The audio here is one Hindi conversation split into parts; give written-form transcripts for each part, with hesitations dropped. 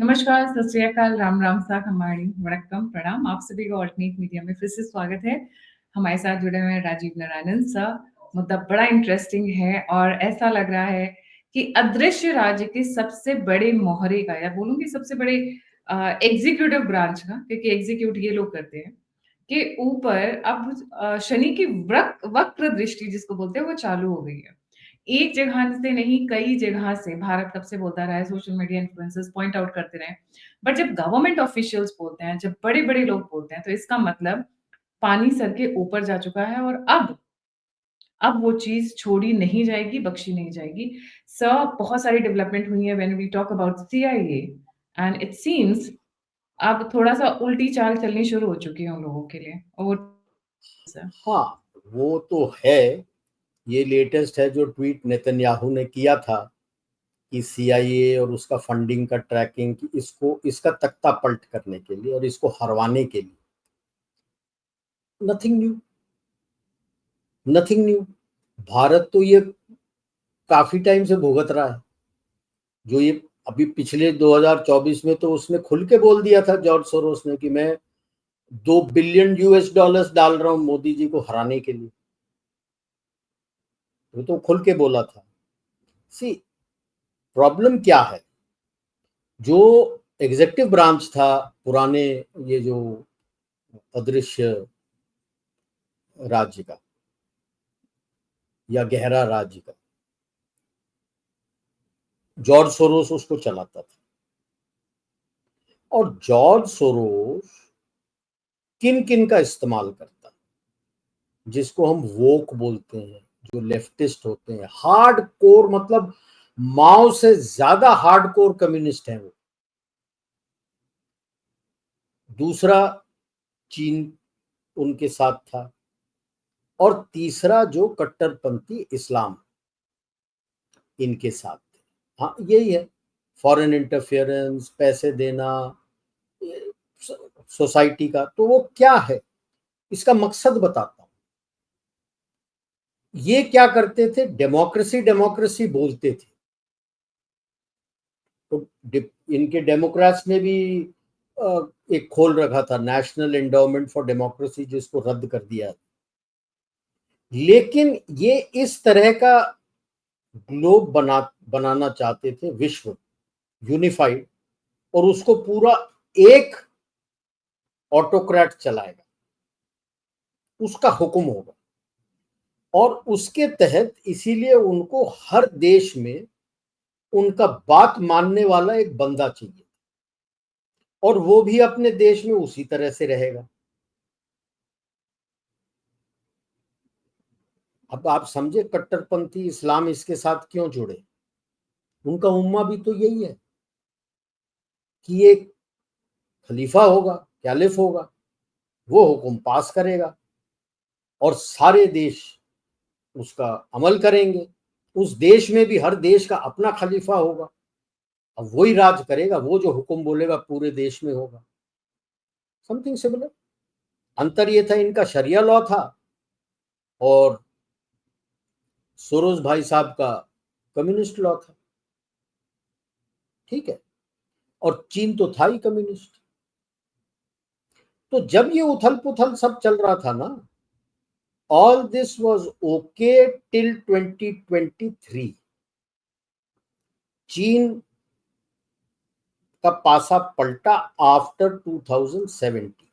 नमस्कार, सत श्री अकाल, राम राम सा खमाड़ी, वणक्कम, प्रणाम। आप सभी का ऑल्टरनेट मीडिया में फिर से स्वागत है। हमारे साथ जुड़े हुए हैं राजीव नारायणन सर। मुद्दा बड़ा इंटरेस्टिंग है और ऐसा लग रहा है कि अदृश्य राज्य के सबसे बड़े मोहरे का, या बोलूँगी सबसे बड़े एग्जीक्यूटिव ब्रांच का, क्योंकि एग्जीक्यूट ये लोग करते हैं, के ऊपर अब शनि की वक्र दृष्टि जिसको बोलते हैं वो चालू हो गई है। एक जगह से नहीं, कई जगह से भारत कब से बोलता रहा है, social media influencers point out करते रहे। बट जब गवर्नमेंट ऑफिशियल्स बोलते हैं, जब बड़े-बड़े लोग बोलते हैं, तो इसका मतलब पानी सर के ऊपर जा चुका है और अब वो चीज़ छोड़ी नहीं जाएगी, बख्शी नहीं जाएगी। सर, बहुत सारी डेवलपमेंट हुई है when we talk about CIA and it seems अब थोड़ा-सा उल्टी चाल चलनी शुरू हो चुकी है उन लोगों के लिए। Over sir. हाँ, वो तो है। ये लेटेस्ट है जो ट्वीट नेतन्याहू ने किया था कि सीआईए और उसका फंडिंग का ट्रैकिंग, कि इसका तख्ता पलट करने के लिए और इसको हरवाने के लिए। Nothing new, nothing new. Bharat तो ये काफी टाइम से भुगत रहा है। जो ये अभी पिछले 2024 में तो उसने खुल के बोल दिया था, जॉर्ज सोरोस ने, कि मैं $2 बिलियन डाल रहा हूं मोदी जी को हराने के लिए। वो तो खुल के बोला था। सी, प्रॉब्लम क्या है? जो एग्जेक्टिव ब्रांच था पुराने, ये जो अदृश्य राज्य का या गहरा राज्य का, जॉर्ज सोरोस उसको चलाता था। और जॉर्ज सोरोस किन किन का इस्तेमाल करता है, जिसको हम वोक बोलते हैं, जो लेफ्टिस्ट होते हैं, हार्ड कोर, मतलब माओ से ज्यादा हार्ड कोर कम्युनिस्ट है वो। दूसरा, चीन उनके साथ था। और तीसरा, जो कट्टरपंथी इस्लाम इनके साथ थे। हाँ, यही है। फॉरेन इंटरफेरेंस, पैसे देना सोसाइटी का। तो वो क्या है, इसका मकसद बताता हूं। ये क्या करते थे? डेमोक्रेसी डेमोक्रेसी बोलते थे। तो इनके डेमोक्रेट्स ने भी एक खोल रखा था, नेशनल एंडोमेंट फॉर डेमोक्रेसी, जिसको रद्द कर दिया। लेकिन ये इस तरह का ग्लोब बनाना चाहते थे, विश्व यूनिफाइड, और उसको पूरा एक ऑटोक्रेट चलाएगा, उसका हुक्म होगा। और उसके तहत इसीलिए उनको हर देश में उनका बात मानने वाला एक बंदा चाहिए, और वो भी अपने देश में उसी तरह से रहेगा। अब आप समझे कट्टरपंथी इस्लाम इसके साथ क्यों जुड़े। उनका उम्मा भी तो यही है कि एक खलीफा होगा, कैलिफ होगा, वो हुक्म पास करेगा और सारे देश उसका अमल करेंगे। उस देश में भी हर देश का अपना खलीफा होगा, अब वही राज करेगा, वो जो हुक्म बोलेगा पूरे देश में होगा। Something similar. अंतर ये था, इनका शरिया लॉ था और सोरोस भाई साहब का कम्युनिस्ट लॉ था। ठीक है। और चीन तो था ही कम्युनिस्ट। तो जब ये उथल पुथल सब चल रहा था ना, all this was okay till 2023। चीन का पासा पलटा आफ्टर 2017।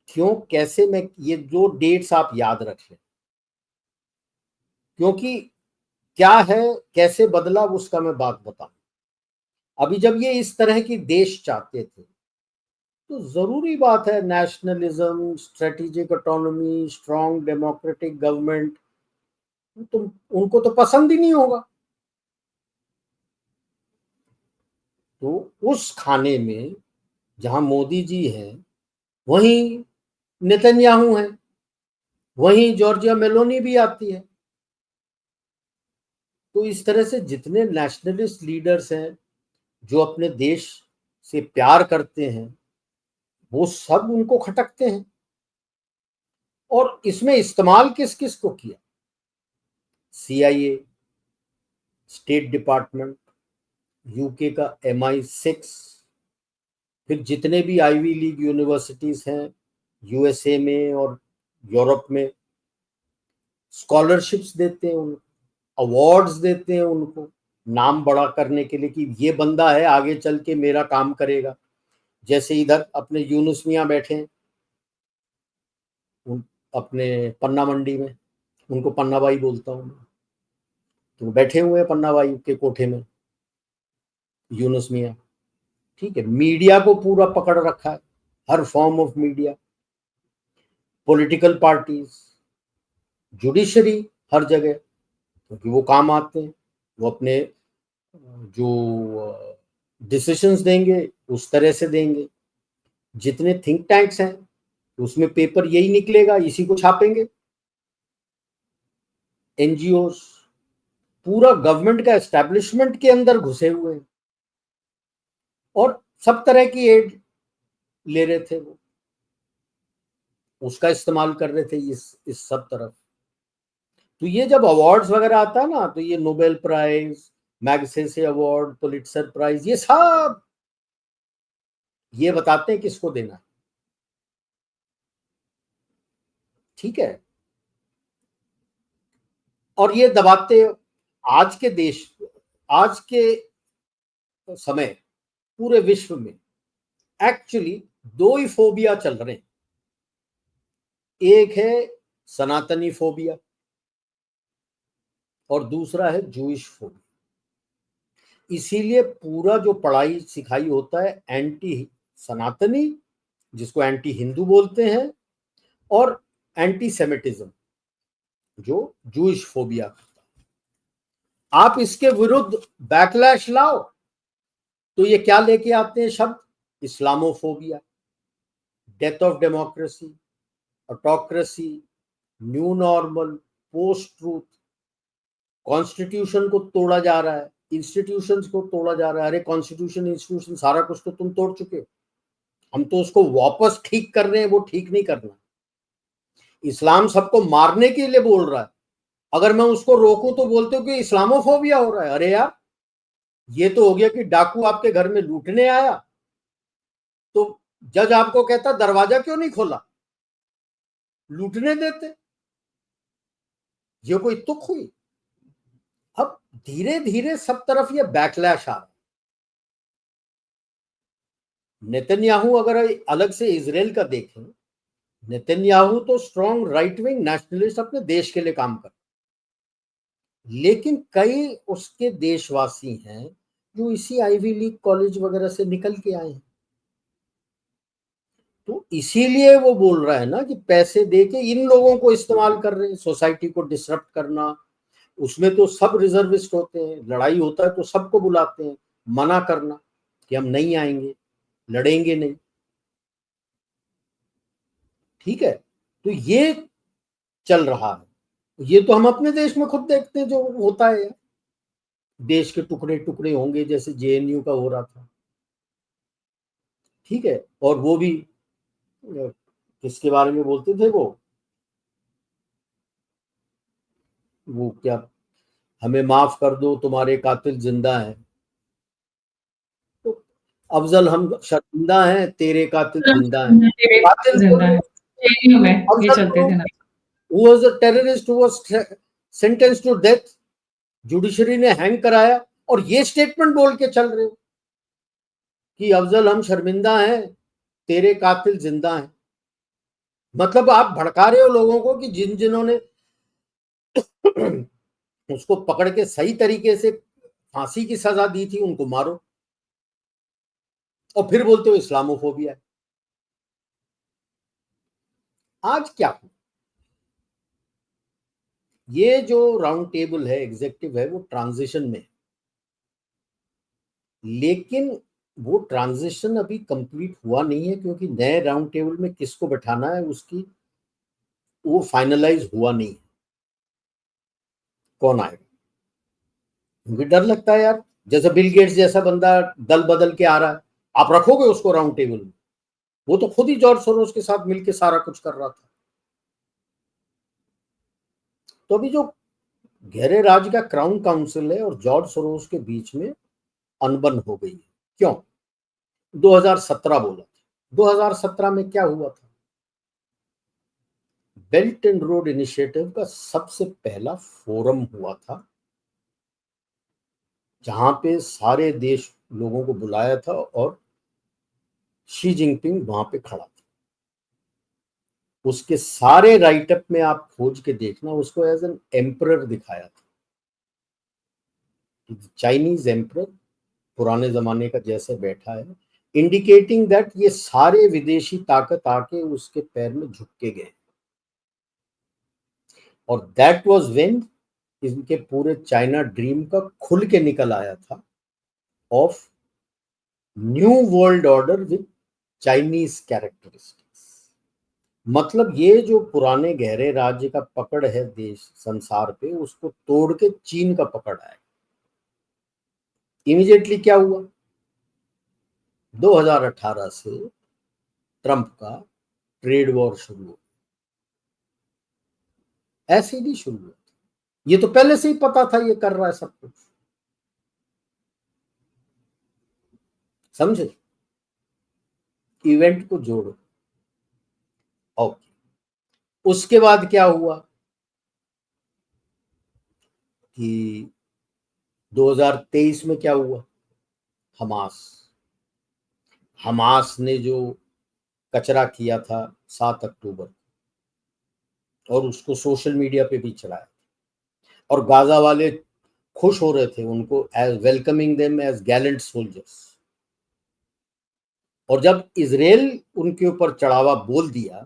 क्यों, कैसे, मैं ये दो डेट्स आप याद रख लें, क्योंकि क्या है, कैसे बदला, उसका मैं बात बताऊं। अभी जब ये इस तरह की देश चाहते थे, तो जरूरी बात है, nationalism, strategic autonomy, strong democratic government, तो उनको तो पसंद ही नहीं होगा। तो उस खाने में जहां मोदी जी हैं, वहीं नेतन्याहू हैं, वहीं जॉर्जिया मेलोनी भी आती है। तो इस तरह से जितने नेशनलिस्ट लीडर्स हैं, जो अपने देश से प्यार करते हैं, वो सब उनको खटकते हैं। और इसमें इस्तेमाल किस किस को किया? सीआईए, स्टेट डिपार्टमेंट, यूके का MI6, फिर जितने भी आईवी लीग यूनिवर्सिटीज हैं यूएसए में और यूरोप में, स्कॉलरशिप्स देते हैं उनको, अवार्ड्स देते हैं उनको, नाम बड़ा करने के लिए कि ये बंदा है आगे चल के मेरा काम करेगा। जैसे इधर अपने यूनुस मियां बैठे हैं अपने पन्ना मंडी में, उनको पन्ना भाई बोलता हूँ मैं, तो बैठे हुए हैं पन्ना भाई के कोठे में यूनुस मियां। ठीक है, मीडिया को पूरा पकड़ रखा है, हर form of media, political parties, judiciary, हर जगह, क्योंकि वो काम आते हैं, वो अपने जो डिसीजंस देंगे उस तरह से देंगे। जितने थिंक टैंक्स हैं उसमें पेपर यही निकलेगा, इसी को छापेंगे। एनजीओस, पूरा गवर्नमेंट का एस्टेब्लिशमेंट के अंदर घुसे हुए हैं और सब तरह की एड ले रहे थे, वो उसका इस्तेमाल कर रहे थे इस सब तरफ। तो ये जब अवार्ड्स वगैरह आता है ना, तो ये Nobel prize, Magsaysay award, Pulitzer prize, ये सब ये बताते हैं किसको देना है। ठीक है, और ये दबाते आज के देश, आज के समय पूरे विश्व में एक्चुअली दो ही फोबिया चल रहे हैं। एक है सनातनी फोबिया और दूसरा है जूइश फोबिया। इसीलिए पूरा जो पढ़ाई सिखाई होता है एंटी सनातनी, जिसको एंटी हिंदू बोलते हैं, और एंटी सेमिटिज्म, जो जूइश फोबिया। आप इसके विरुद्ध बैकलैश लाओ तो ये क्या लेके आते हैं शब्द? Islamophobia, death of democracy, autocracy, new normal, post truth, constitution को तोड़ा जा रहा है, इंस्टीट्यूशंस को तोड़ा जा रहा है। अरे कॉन्स्टिट्यूशन, इंस्टीट्यूशन, सारा कुछ तो तुम तोड़ चुके हो, हम तो उसको वापस ठीक कर रहे हैं, वो ठीक नहीं करना। इस्लाम सबको मारने के लिए बोल रहा है, अगर मैं उसको रोकूं तो बोलते हो कि इस्लामोफोबिया हो रहा है। अरे यार, ये तो हो गया कि डाकू आपके घर में लूटने आया तो जज आपको कहता दरवाजा क्यों नहीं खोला, लूटने देते। ये कोई तुक हुई? अब धीरे धीरे सब तरफ ये बैकलैश आ रहा है। नेतन्याहू अगर अलग से इजराइल का देखें, नेतन्याहू तो स्ट्रॉन्ग राइट विंग नेशनलिस्ट अपने देश के लिए काम कर, लेकिन कई उसके देशवासी हैं जो इसी आईवी लीग कॉलेज वगैरह से निकल के आए हैं। तो इसीलिए वो बोल रहा है ना कि पैसे दे के इन लोगों को इस्तेमाल कर रहे हैं, सोसाइटी को डिसरप्ट करना। उसमें तो सब रिजर्विस्ट होते हैं, लड़ाई होता है तो सबको बुलाते हैं, मना करना कि हम नहीं आएंगे, लड़ेंगे नहीं। ठीक है, तो ये चल रहा है। ये तो हम अपने देश में खुद देखते हैं जो होता है, देश के टुकड़े टुकड़े होंगे जैसे जेएनयू का हो रहा था। ठीक है, और वो भी किसके बारे में बोलते थे, वो क्या, हमें माफ कर दो तुम्हारे कातिल जिंदा हैं। तो अफजल हम शर्मिंदा हैं तेरे कातिल जिंदा हैं। कातिल जिंदा कौन है, है? जेएनयू में ये अफजल चलते थे ना। who was a terrorist who was sentenced to death, judiciary ने हैंग कराया, और ये स्टेटमेंट बोल के चल रहे हो कि अफजल हम शर्मिंदा हैं तेरे कातिल जिंदा हैं। मतलब आप भड़का रहे हो लोगों को कि जिन्होंने उसको पकड़ के सही तरीके से फांसी की सजा दी थी उनको मारो, और फिर बोलते हो इस्लामोफोबिया। आज क्या हो, ये जो राउंड टेबल है एग्जेक्टिव है वो ट्रांजिशन में, लेकिन वो ट्रांजिशन अभी कंप्लीट हुआ नहीं है, क्योंकि नए राउंड टेबल में किसको बैठाना है उसकी वो फाइनलाइज हुआ नहीं है, कौन आएगा। क्योंकि डर लगता है यार, जैसे बिल गेट्स जैसा बंदा दल बदल के आ रहा है, आप रखोगे उसको राउंड टेबल में? वो तो खुद ही जॉर्ज सोरोस के साथ मिलकर सारा कुछ कर रहा था। तो अभी जो गहरे राज का क्राउन काउंसिल है और जॉर्ज सोरोस के बीच में अनबन हो गई है। क्यों? 2017 बोला था। 2017 में क्या हुआ था? बेल्ट एंड रोड इनिशिएटिव का सबसे पहला फोरम हुआ था, जहां पे सारे देश लोगों को बुलाया था और शी जिनपिंग वहां पे खड़ा था। उसके सारे राइटअप में आप खोज के देखना, उसको एज एन एम्परर दिखाया था, चाइनीज एम्परर पुराने जमाने का जैसे बैठा है, इंडिकेटिंग दैट ये सारे विदेशी ताकत आके उसके पैर में झुक के गए। और दैट वाज व्हेन इनके पूरे चाइना ड्रीम का खुल के निकल आया था of new world order with Chinese characteristics. मतलब ये जो पुराने गहरे राज्य का पकड़ है देश संसार पे, उसको तोड़ के चीन का पकड़ आया। इमीडिएटली क्या हुआ? 2018 से ट्रंप का ट्रेड वॉर शुरू हुआ। ऐसे नहीं शुरू हुआ, ये तो पहले से ही पता था ये कर रहा है सब कुछ, समझे? इवेंट को जोड़ो। ओके, उसके बाद क्या हुआ कि 2023 में क्या हुआ? हमास हमास ने जो कचरा किया था 7 अक्टूबर, और उसको सोशल मीडिया पे भी चढ़ाया, और गाजा वाले खुश हो रहे थे उनको as welcoming them as gallant soldiers. और जब इजराइल उनके ऊपर चढ़ावा बोल दिया,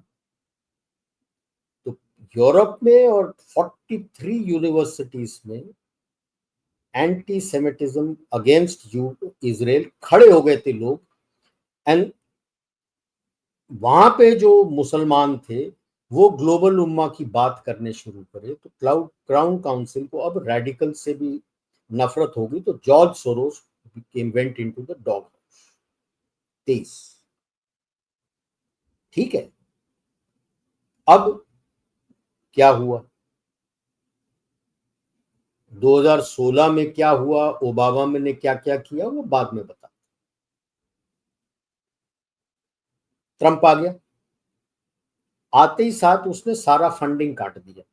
तो यूरोप में और 43 यूनिवर्सिटीज में एंटी सेमिटिज्म अगेंस्ट इजराइल खड़े हो गए थे लोग। एंड वहां पे जो मुसलमान थे वो ग्लोबल उम्मा की बात करने शुरू करे, तो क्राउन काउंसिल को अब रेडिकल से भी नफरत होगी। तो George Soros went into the dog house. 23, ठीक है। अब क्या हुआ? 2016 में क्या हुआ, ओबामा ने क्या क्या किया, वो बाद में बता। ट्रंप आ गया, आते ही साथ उसने सारा फंडिंग काट दिया।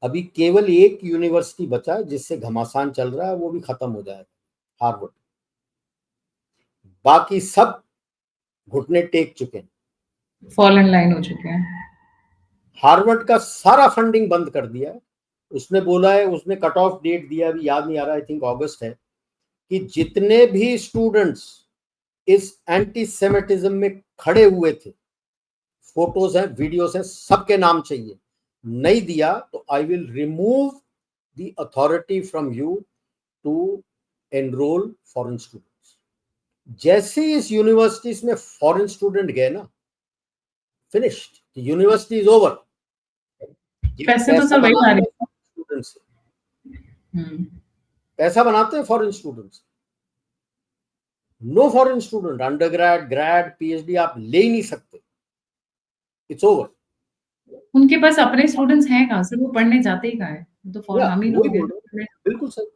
अभी केवल एक यूनिवर्सिटी बचा है जिससे घमासान चल रहा है, वो भी खत्म हो जाएगा, हार्वर्ड। बाकी सब घुटने टेक चुके हैं, फॉल इन लाइन हो चुके हैं। हार्वर्ड का सारा फंडिंग बंद कर दिया है। उसने बोला है, उसने कट ऑफ डेट दिया, अभी याद नहीं आ रहा, आई थिंक अगस्त है, कि जितने भी स्टूडेंट्स इस एंटी सेमिटिज्म में खड़े हुए थे, फोटोज हैं, वीडियोस हैं, सबके नाम चाहिए। नहीं दिया तो I will remove the authority from you to enroll foreign students. जैसे इस यूनिवर्सिटीज में फॉरेन स्टूडेंट गए ना, फिनिश्ड, यूनिवर्सिटी इज ओवर। पैसे तो सब वही आ रहे हैं। स्टूडेंट से पैसा बनाते हैं foreign students. No foreign student, undergrad, grad, PhD आप ले ही नहीं सकते, इट्स ओवर। उनके पास अपने स्टूडेंट्स हैं कहाँ से? वो पढ़ने जाते ही कहाँ है? तो फॉर हम ही वही लोग बोल रहे हैं। हो, बिल्कुल सही।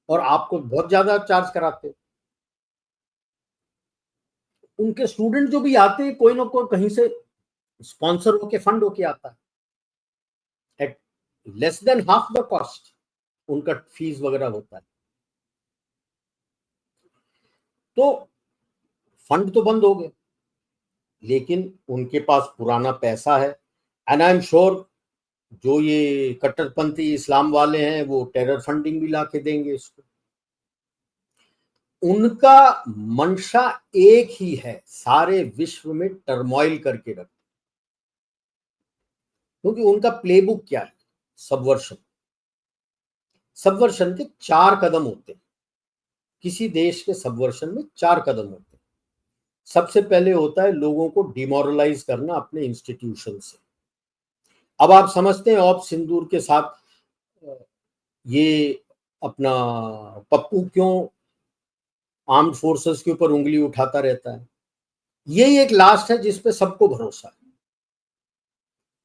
और आपको बहुत ज्यादा चार्ज कराते हैं। उनके स्टूडेंट जो भी आते हैं, कोई ना कोई कहीं से स्पॉन्सर होके, फंड होके आता है, at less than half the cost उनका फीस वगैरह होता है। तो फंड तो बंद हो गए, लेकिन उनके पास पुराना पैसा है। एंड आई एम श्योर जो ये कट्टरपंथी इस्लाम वाले हैं वो टेरर फंडिंग भी ला के देंगे इसको। उनका मंशा एक ही है, सारे विश्व में टर्मोइल करके रख, क्योंकि उनका प्लेबुक क्या है? सबवर्शन। सबवर्शन के 4 कदम होते हैं। किसी देश के सबवर्शन में 4 कदम होते हैं। सबसे पहले होता है लोगों को डिमोरलाइज करना अपने इंस्टीट्यूशन से। अब आप समझते हैं ऑप सिंदूर के साथ ये अपना पप्पू क्यों आर्म्ड फोर्सेस के ऊपर उंगली उठाता रहता है? यही एक लास्ट है जिसपे सबको भरोसा है,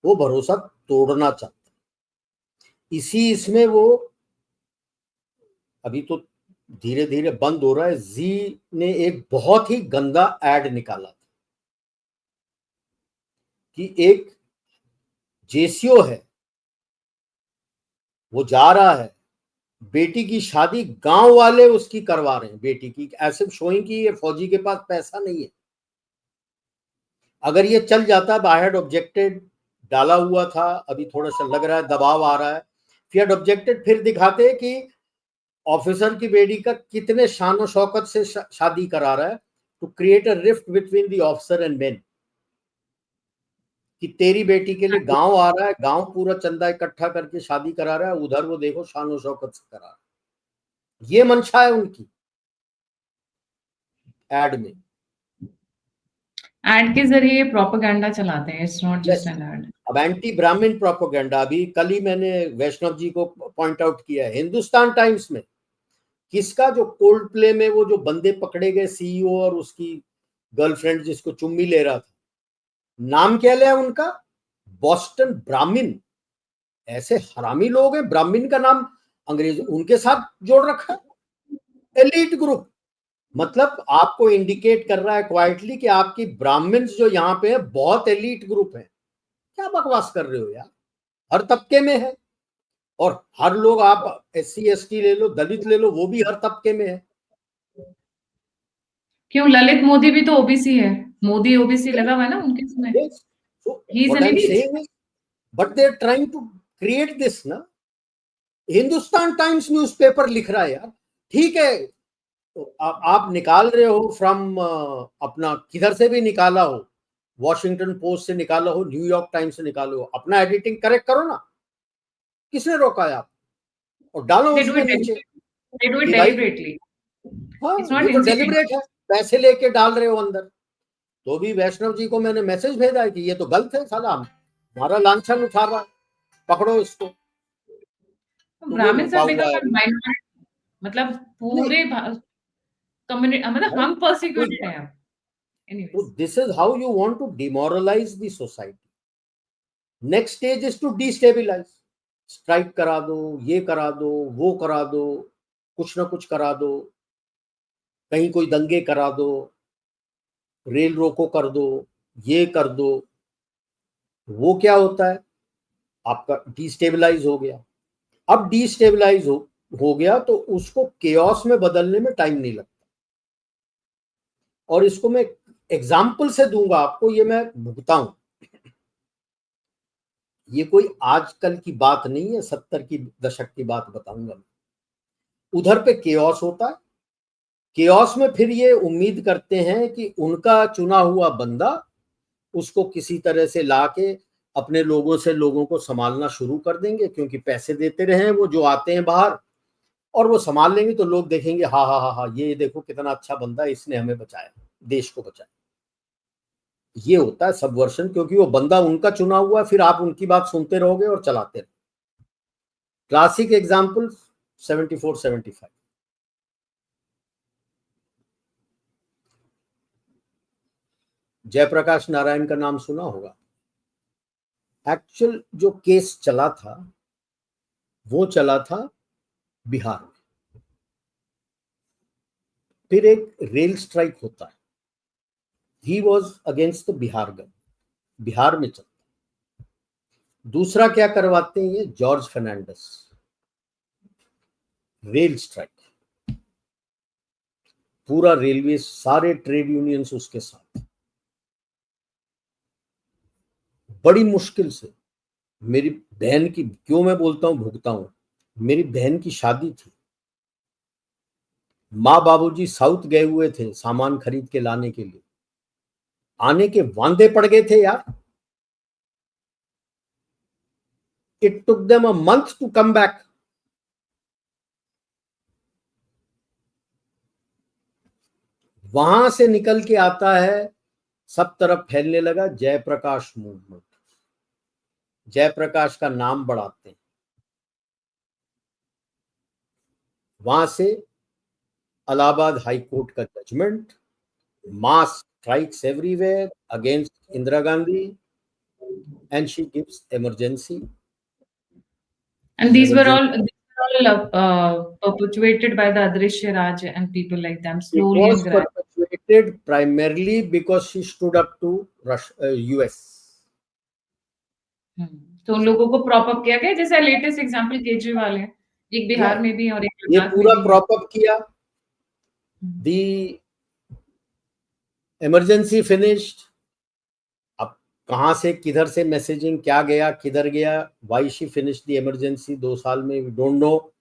वो भरोसा तोड़ना चाहता है। इसी इसमें वो अभी तो धीरे धीरे बंद हो रहा है। जी ने एक बहुत ही गंदा एड निकाला था कि एक जेसीओ है, वो जा रहा है, बेटी की शादी गांव वाले उसकी करवा रहे हैं, बेटी की, ऐसे शोइंग की ये फौजी के पास पैसा नहीं है। अगर ये चल जाता, आई हैड ऑब्जेक्टेड, डाला हुआ था, अभी थोड़ा सा लग रहा है दबाव आ रहा है, फिर ऑब्जेक्टेड, फिर दिखाते कि ऑफिसर की बेटी का कितने शान शौकत से शादी करा रहा है, to create a rift between the officer and men, कि तेरी बेटी के लिए गांव आ रहा है, गांव पूरा चंदा इकट्ठा करके शादी करा रहा है, उधर वो देखो शान शौकत से करा रहा है। ये मंशा है उनकी एड में। एड के जरिए प्रोपेगेंडा चलाते हैं, it's not just yes, an ad. अब एंटी ब्राह्मण प्रोपेगेंडा, अभी कल ही मैंने वैष्णव जी को पॉइंट आउट किया है, हिंदुस्तान टाइम्स में किसका, जो कोल्ड प्ले में वो जो बंदे पकड़े गए सीईओ और उसकी गर्लफ्रेंड जिसको चुम्मी ले रहा था, नाम क्या लिया उनका, बॉस्टन ब्राह्मण। ऐसे हरामी लोग हैं, ब्राह्मण का नाम अंग्रेज उनके साथ जोड़ रखा है, एलीट ग्रुप। मतलब आपको इंडिकेट कर रहा है क्वाइटली कि आपकी ब्राह्मण्स जो यहाँ पे है बहुत एलीट ग्रुप है। क्या बकवास कर रहे हो यार, हर तबके में है, और हर लोग, आप SC ST ले लो, दलित ले लो, वो भी हर तबके में है। क्यों, ललित मोदी भी तो ओबीसी है, मोदी ओबीसी लगा हुआ है ना उनके इसमें, Yes. So he is what an I'm elite. saying is, but they're trying to create this ना। हिंदुस्तान टाइम्स न्यूज़पेपर लिख रहा है यार, ठीक है, तो आप निकाल रहे हो फ्रॉम अपना किधर से भी निकाला हो, वॉशिंगटन पोस्ट से निकाला हो, न्यूयॉर्क टाइम्स से निकालो, अपना एडिटिंग करेक्ट करो ना, किसने रोका है आप, और डालो दे डू उसमें इट नीचे they do it divide. Deliberately, हाँ, इट्स नॉट ये तो इंसिडेंट। डेलिबरेट है, पैसे लेके डाल रहे हो अंदर। तो भी वैष्णव जी को मैंने मैसेज भेजा है कि ये तो गलत है, साला हमारा लांछन उठा रहा है, पकड़ो इसको। तो वो ब्राह्मण रुका सब हुआ बिकॉज है ऑफ अभी। माइनॉरिटी, मतलब नहीं पूरे कम्युनिटी, मतलब भाई, हम तो परसिक्यूटेड हैं अब। Anyways, this is how you want to demoralise the society. Next stage is to destabilise, strike करा दो, ये करा दो, वो करा दो, कुछ ना कुछ करा दो, कहीं कोई दंगे करा दो, रेल रोको कर दो, ये कर दो। वो क्या होता है, आपका डिस्टेबलाइज हो गया। अब डिस्टेबलाइज हो गया तो उसको केओस में बदलने में टाइम नहीं लगता। और इसको मैं एग्जाम्पल से दूंगा आपको, ये मैं भुगता हूं, ये कोई आजकल की बात नहीं है, 70 की दशक की बात बताऊंगा मैं। उधर पे केओस होता है, केओस में फिर ये उम्मीद करते हैं कि उनका चुना हुआ बंदा उसको किसी तरह से लाके अपने लोगों से लोगों को संभालना शुरू कर देंगे, क्योंकि पैसे देते रहे वो जो आते हैं बाहर, और वो संभाल लेंगे तो लोग देखेंगे, हाँ हाँ हाँ हाँ, ये देखो कितना अच्छा बंदा है, इसने हमें बचाया, देश को बचाया। ये होता है सबवर्शन, क्योंकि वो बंदा उनका चुना हुआ है, फिर आप उनकी बात सुनते रहोगे और चलाते रहोगे। Classic example 74-75। जयप्रकाश नारायण का नाम सुना होगा। एक्चुअल जो केस चला था वो चला था बिहार में। फिर एक रेल स्ट्राइक होता है, he was against the Bihar government, Bihar में चलता। दूसरा क्या करवाते हैं ये, जॉर्ज फर्नांडिस, रेल स्ट्राइक, पूरा रेलवे, सारे ट्रेड यूनियंस उसके साथ। बड़ी मुश्किल से मेरी बहन की, क्यों मैं बोलता हूं भुगता हूं, मेरी बहन की शादी थी, माँ बाबूजी साउथ गए हुए थे सामान खरीद के लाने के लिए, आने के वांदे पड़ गए थे यार। It took them a month to come back. वहां से निकल के आता है, सब तरफ फैलने लगा जयप्रकाश मूवमेंट, जयप्रकाश का नाम बढ़ाते हैं। वहां से इलाहाबाद हाई कोर्ट का judgement, mass strikes everywhere against Indira Gandhi, and she gives emergency. and these were all perpetuated by the Adrishya Raj and people like them It slowly was and gradually. perpetuated primarily because she stood up to US. तो उन लोगों को प्रॉप अप किया गया, जैसे लेटेस्ट एग्जांपल केजरीवाल है, एक बिहार Yeah, में भी और एक ये लद्दाख में पूरा भी है। प्रॉप अप किया. The emergency finished. अब कहां से किधर से मैसेजिंग क्या गया किधर गया, why she finished the emergency 2 साल में, we don't know.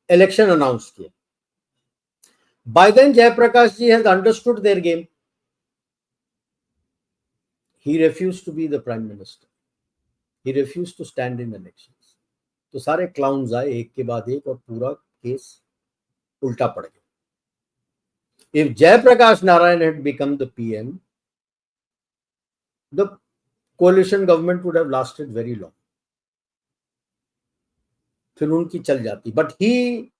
Election announce किया. By then Jayaprakash ji has understood their game. He refused to be the prime minister. He refused to stand in elections. तो सारे क्लाउन्स आए एक के बाद एक और पूरा केस उल्टा पड़ गया. If Jayaprakash Narayan had become the PM, the coalition government would have lasted very long. फिर उनकी चल जाती. But he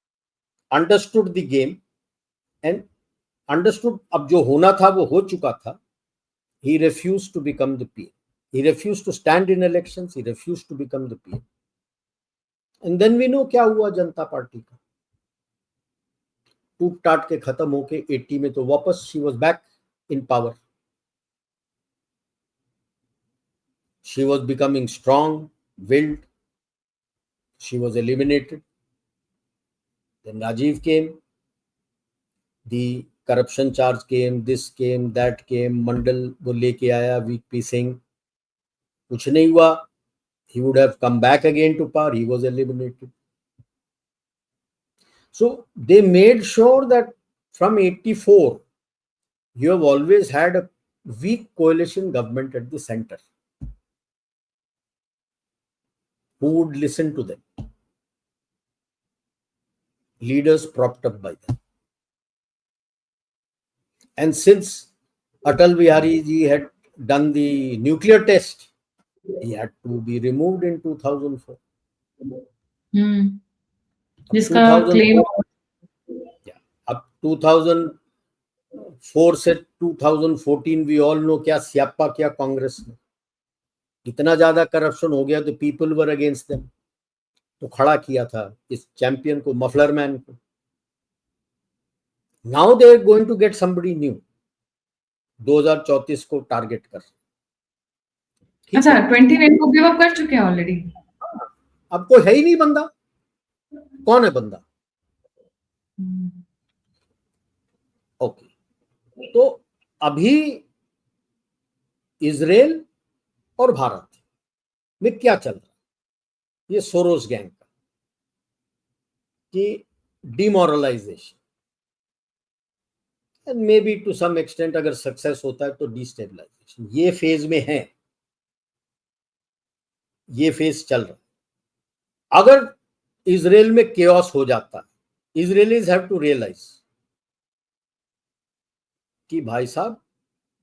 understood the game and understood अब जो होना था वो हो चुका था. He refused to become the PM. He refused to stand in elections. He refused to become the PM. And then we know क्या हुआ जनता पार्टी का. टूट टाट के खत्म होके 80 में तो वापस she was back in power. She was becoming strong willed. She was eliminated. Then Rajiv came. The corruption charge came, this came, that came. Mandal वो लेके आया, VP Singh. कुछ नहीं हुआ. He would have come back again to power. He was eliminated. So they made sure that from 84, you have always had a weak coalition government at the center who would listen to them. Leaders propped up by them. And since Atal Bihari ji had done the nuclear test, he had to be removed in 2004. जिसका क्लेम अब 2004 से 2014 we all know क्या स्यापा किया कांग्रेस ने. इतना ज्यादा करप्शन हो गया तो पीपल वर अगेंस्ट देम. तो खड़ा किया था इस चैंपियन को, मफलर मैन को. Now they are going to get somebody new. 2034 को टारगेट कर. अच्छा 29 को गिव अप कर चुके हैं ऑलरेडी. अब कोई है ही नहीं बंदा. कौन है बंदा? ओके. तो अभी इजराइल और भारत में क्या चल रहा है, ये सोरोस गैंग का कि demoralisation and may be to some extent अगर सक्सेस होता है तो डिस्टेबलाइजेशन. ये फेज में है, ये फेज चल रहा है. अगर इजराइल में केओस हो जाता है, इजरायलीज हैव टू रियलाइज कि भाई साहब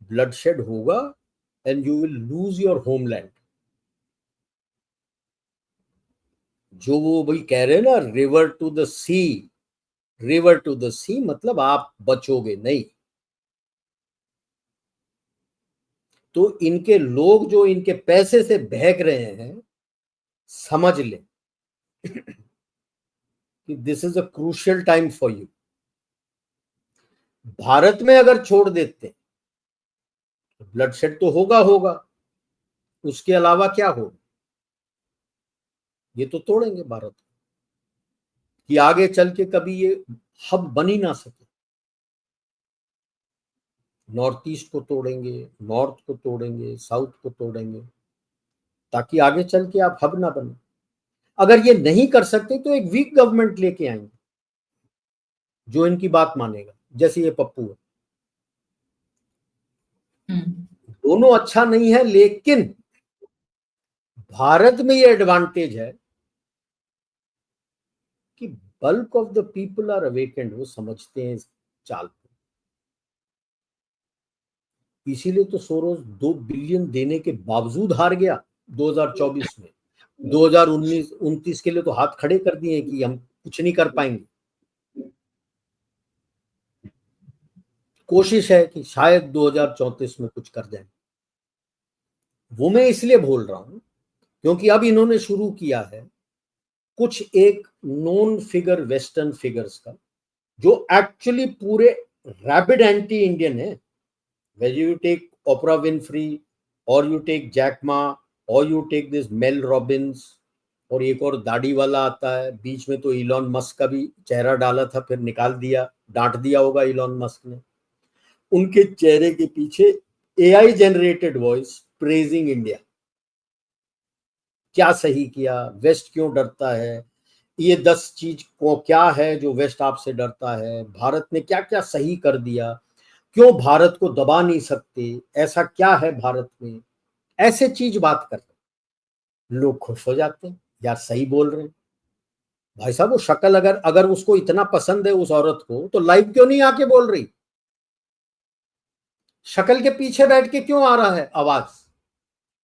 ब्लडशेड होगा and you will lose your homeland. जो वो भाई कह रहे हैं ना, river to the sea, river to the sea, मतलब आप बचोगे नहीं. तो इनके लोग जो इनके पैसे से बहक रहे हैं, समझ लें कि this is a crucial time for you. Bharat में अगर छोड़ देते तो ब्लडशेड तो होगा होगा, उसके अलावा क्या होगा? ये तो तोड़ेंगे भारत कि आगे चल के कभी ये हब बन ही ना सके. नॉर्थ ईस्ट को तोड़ेंगे, नॉर्थ को तोड़ेंगे, साउथ को तोड़ेंगे, ताकि आगे चल के आप हब ना बने. अगर ये नहीं कर सकते तो एक वीक गवर्नमेंट लेके आएंगे जो इनकी बात मानेगा, जैसे ये पप्पू है. दोनों अच्छा नहीं है, लेकिन भारत में ये एडवांटेज है कि bulk of the people are awakened. वो समझते हैं इस चाल को. इसीलिए तो सोरोस 2 बिलियन देने के बावजूद हार गया 2024 में. 2019-29 के लिए तो हाथ खड़े कर दिए कि हम कुछ नहीं कर पाएंगे. कोशिश है कि शायद 2034 में कुछ कर जाए. वो मैं इसलिए बोल रहा हूं क्योंकि अब इन्होंने शुरू किया है कुछ एक नोन फिगर वेस्टर्न फिगर्स का जो एक्चुअली पूरे रैपिड एंटी इंडियन है. Whether you take Oprah Winfrey or you take Jack Ma or you take this Mel Robbins और एक और दाढ़ी वाला आता है बीच में, तो इलॉन मस्क का भी चेहरा डाला था फिर निकाल दिया, डांट दिया होगा इलॉन मस्क ने. उनके चेहरे के पीछे AI generated voice praising India. क्या सही किया, वेस्ट क्यों डरता है, ये 10 चीज को क्या है जो वेस्ट आपसे डरता है, भारत ने क्या क्या सही कर दिया, क्यों भारत को दबा नहीं सकते, ऐसा क्या है भारत में, ऐसे चीज बात कर रहे. लोग खुश हो जाते हैं, यार सही बोल रहे हैं. भाई साहब वो शक्ल अगर अगर उसको इतना पसंद है उस औरत को, तो लाइव क्यों नहीं आके बोल रही. शक्ल के पीछे बैठ के क्यों आ रहा है आवाज.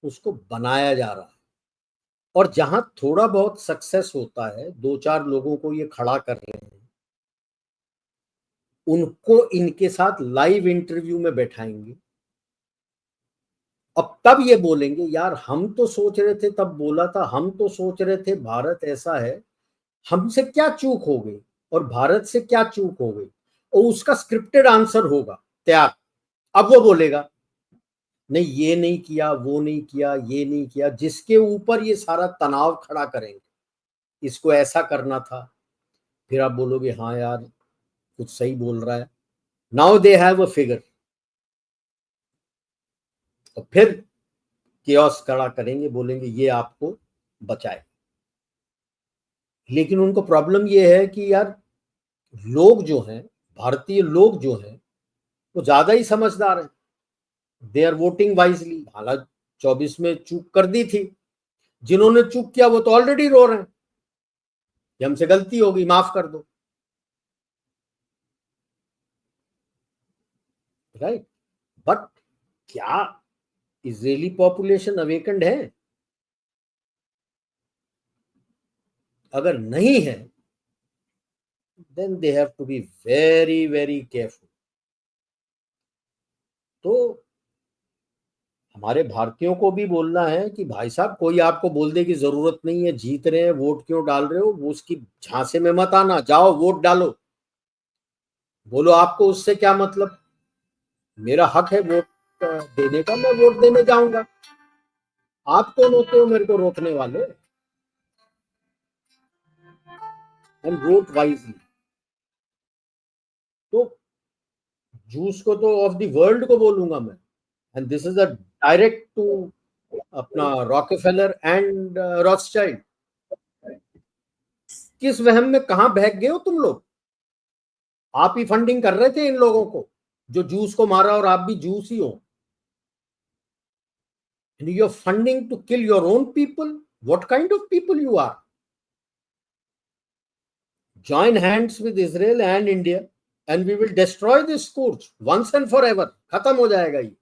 उसको बनाया जा रहा है. और जहां थोड़ा बहुत सक्सेस होता है, 2-4 लोगों को ये खड़ा कर रहे हैं, उनको इनके साथ लाइव इंटरव्यू में बैठाएंगे. अब तब ये बोलेंगे यार हम तो सोच रहे थे, तब बोला था, हम तो सोच रहे थे भारत ऐसा है, हमसे क्या चूक हो गई और भारत से क्या चूक हो गई. और उसका स्क्रिप्टेड आंसर होगा तैयार. अब वो बोलेगा नहीं ये नहीं किया, वो नहीं किया, ये नहीं किया, जिसके ऊपर ये सारा तनाव खड़ा करेंगे, इसको ऐसा करना था. फिर आप बोलोगे हाँ यार कुछ सही बोल रहा है. Now they have a figure. और फिर केओस खड़ा करेंगे, बोलेंगे ये आपको बचाए. लेकिन उनको प्रॉब्लम ये है कि यार लोग जो हैं, भारतीय लोग जो हैं, वो ज्यादा ही समझदार हैं. They are voting wisely. हालांकि 24 में चूक कर दी थी, जिन्होंने चूक किया वो तो ऑलरेडी रो रहे हैं कि हमसे गलती हो गई, माफ कर दो. राइट. बट क्या इजरायली पॉपुलेशन अवेकन्ड है? अगर नहीं है, then they have to be very very careful. तो हमारे भारतीयों को भी बोलना है कि भाई साहब कोई आपको बोल दे कि जरूरत नहीं है, जीत रहे हैं, वोट क्यों डाल रहे हो, वो उसकी झांसे में मत आना. जाओ वोट डालो. बोलो आपको उससे क्या मतलब, मेरा हक है वोट देने का, मैं वोट देने जाऊंगा. आप कौन होते हो मेरे को रोकने वाले. And vote wisely. तो जूस को तो ऑफ द वर्ल्ड को बोलूंगा मैं. And this is a direct to अपना रॉकेफेलर एंड रॉथस्चाइल्ड. किस वहम में कहां बहक गए हो तुम लोग. आप ही फंडिंग कर रहे थे इन लोगों को जो जूस को मारा, और आप भी जूस ही हो. and you're funding to kill your own people. What kind of people you are. Join hands with Israel and India and we will destroy this scourge once and forever. खत्म हो जाएगा ये.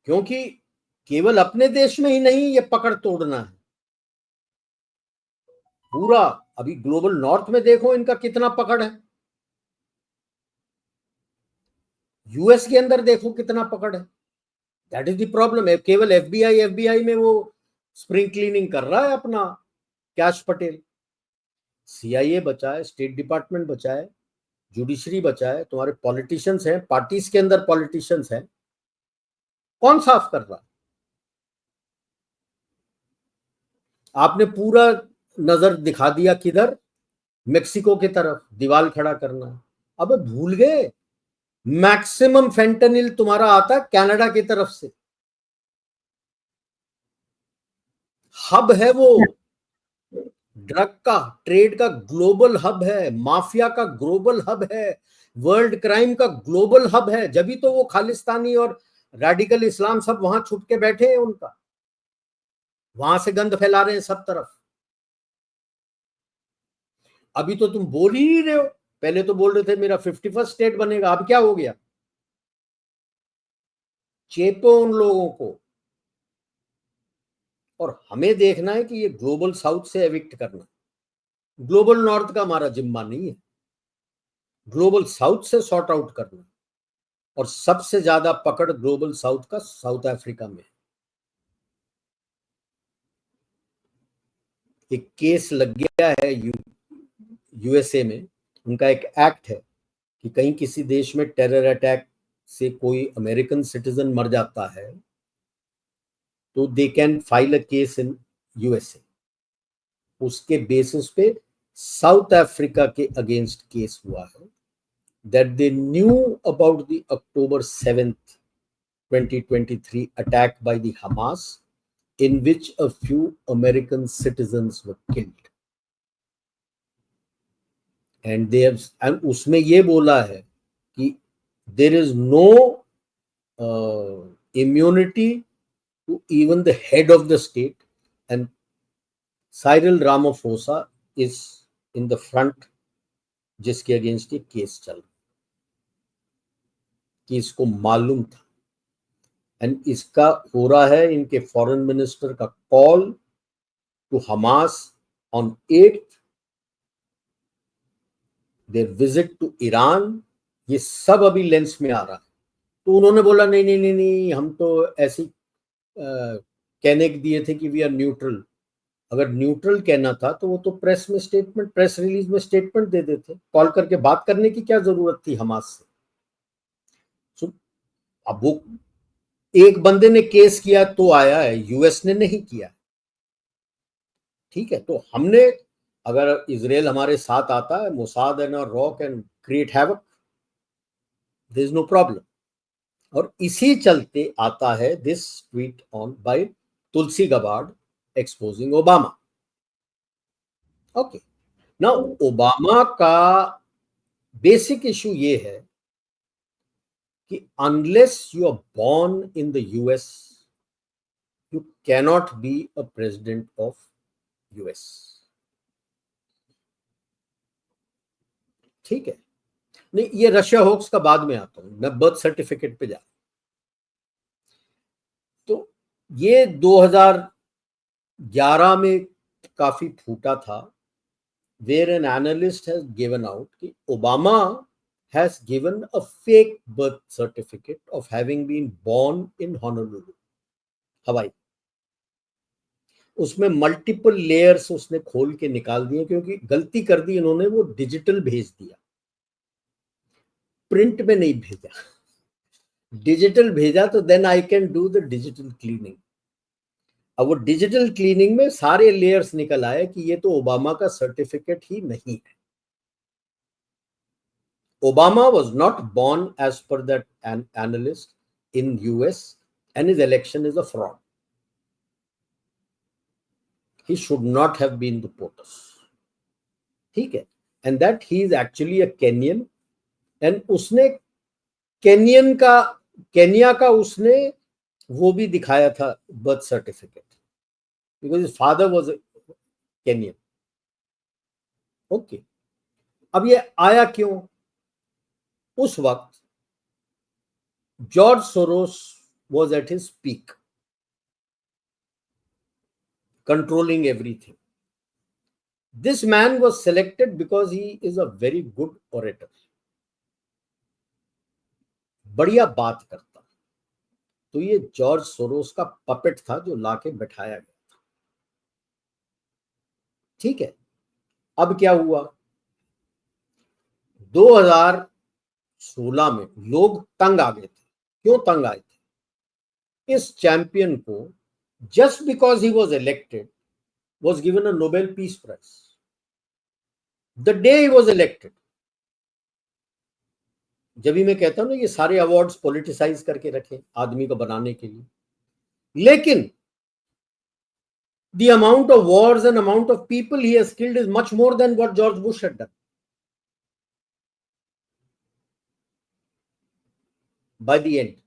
क्योंकि केवल अपने देश में ही नहीं ये पकड़ तोड़ना है, पूरा. अभी ग्लोबल नॉर्थ में देखो इनका कितना पकड़ है. यूएस के अंदर देखो कितना पकड़ है. दैट इज द प्रॉब्लम है. केवल एफबीआई में वो स्प्रिंग क्लीनिंग कर रहा है अपना कैश पटेल. सीआईए बचा है, स्टेट डिपार्टमेंट बचा है, जुडिशरी बचा है, तुम्हारे पॉलिटिशियंस हैं, पार्टीज के अंदर पॉलिटिशियंस हैं. कौन साफ कर रहा है. आपने पूरा नजर दिखा दिया किधर, मेक्सिको की तरफ दीवार खड़ा करना. अब भूल गए मैक्सिमम फेंटेनिल तुम्हारा आता है कनाडा की तरफ से. हब है वो, ड्रग का ट्रेड का ग्लोबल हब है, माफिया का ग्लोबल हब है, वर्ल्ड क्राइम का ग्लोबल हब है. जब भी तो वो खालिस्तानी और रेडिकल इस्लाम सब वहां छुप के बैठे हैं, उनका वहां से गंद फैला रहे हैं सब तरफ. अभी तो तुम बोल ही रहे हो, पहले तो बोल रहे थे मेरा 51st स्टेट बनेगा, अब क्या हो गया. चेपो उन लोगों को. और हमें देखना है कि ये ग्लोबल साउथ से एविक्ट करना. ग्लोबल नॉर्थ का हमारा जिम्मा नहीं है, ग्लोबल साउथ से सॉर्ट आउट करना. और सबसे ज्यादा पकड़ ग्लोबल साउथ का साउथ अफ्रीका में. एक केस लग गया है यूएसए में, उनका एक एक्ट है कि कहीं किसी देश में टेरर अटैक से कोई अमेरिकन सिटीजन मर जाता है तो they can file a case in USA. उसके बेसिस पे साउथ अफ्रीका के अगेंस्ट केस हुआ है that they knew about the October 7th 2023 attack by the Hamas in which a few American citizens were killed and they have, and उसमें ये बोला है कि there is no immunity to even the head of the state and Cyril Ramaphosa is in the front जिसके अगेंस्ट ये केस चल रहा कि इसको मालूम था एंड इसका हो रहा है इनके फॉरेन मिनिस्टर का call to Hamas on 8th, their visit to Iran, ये सब अभी लेंस में आ रहा है। तो उन्होंने बोला नहीं नहीं नहीं नहीं, हम तो ऐसी कहने दिए थे कि वी आर न्यूट्रल। अगर न्यूट्रल कहना था तो वो तो प्रेस में स्टेटमेंट, प्रेस रिलीज में स्टेटमेंट दे देते, कॉल करके बात करने की क्या जरूरत थी हमास से। so, अब वो एक बंदे ने केस किया तो आया है, यूएस ने नहीं किया, ठीक है। तो हमने, अगर इजराइल हमारे साथ आता है, Mossad and rock and create havoc, there is no problem. और इसी चलते आता है this tweet on by Tulsi Gabbard exposing Obama. Okay, now Obama का बेसिक इशू ये है कि unless you are born in the US you cannot be a president of US, ठीक है। नहीं, ये रशिया होक्स का बाद में आता हूं, मैं बर्थ सर्टिफिकेट पे जा। तो ये 2011 में काफी फूटा था, where an analyst has given out कि Obama has given a fake birth certificate of having been born in Honolulu, Hawaii। उसमें मल्टीपल लेयर्स उसने खोल के निकाल दिए, क्योंकि गलती कर दी इन्होंने, वो डिजिटल भेज दिया, प्रिंट में नहीं भेजा, डिजिटल भेजा। तो then I can do the digital cleaning. अब वो डिजिटल क्लीनिंग में सारे लेयर्स निकल आए कि ये तो ओबामा का सर्टिफिकेट ही नहीं है। Obama was not born as per that analyst in US and his election is a fraud. He should not have been the POTUS, ठीक है। And that he is actually a Kenyan and उसने केनिया का उसने वो भी दिखाया था birth certificate, because his father was a Kenyan। Okay, अब ये आया क्यों? उस वक्त George Soros was at his peak, controlling everything. This man was selected because he is a very good orator, बढ़िया बात करता। तो ये जॉर्ज सोरोस का पपेट था जो लाके बैठाया गया था, ठीक है। अब क्या हुआ, 2016 में लोग तंग आ गए थे। क्यों तंग आए थे? इस चैंपियन को just because he was elected was given a Nobel Peace Prize the day he was elected। जब भी मैं कहता हूं ना, ये सारे अवार्ड्स पॉलिटिसाइज करके रखे आदमी को बनाने के लिए, लेकिन the amount of wars and amount of people he has killed is much more than what George Bush had done by the end।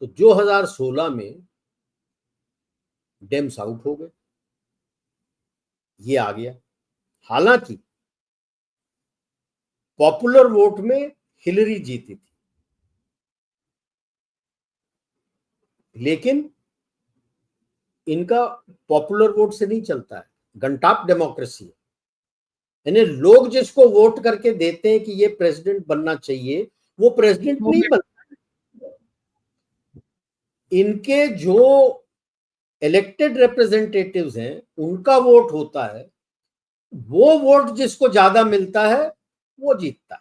तो 2016 में डेम्स आउट हो गए, ये आ गया। हालांकि पॉपुलर वोट में हिलरी जीती थी, लेकिन इनका पॉपुलर वोट से नहीं चलता है, गंटाप डेमोक्रेसी है। यानी लोग जिसको वोट करके देते हैं कि ये प्रेसिडेंट बनना चाहिए, वो प्रेसिडेंट नहीं बनता। इनके जो इलेक्टेड रिप्रेजेंटेटिव्स हैं, उनका वोट होता है, वो वोट जिसको ज्यादा मिलता है वो जीतता है।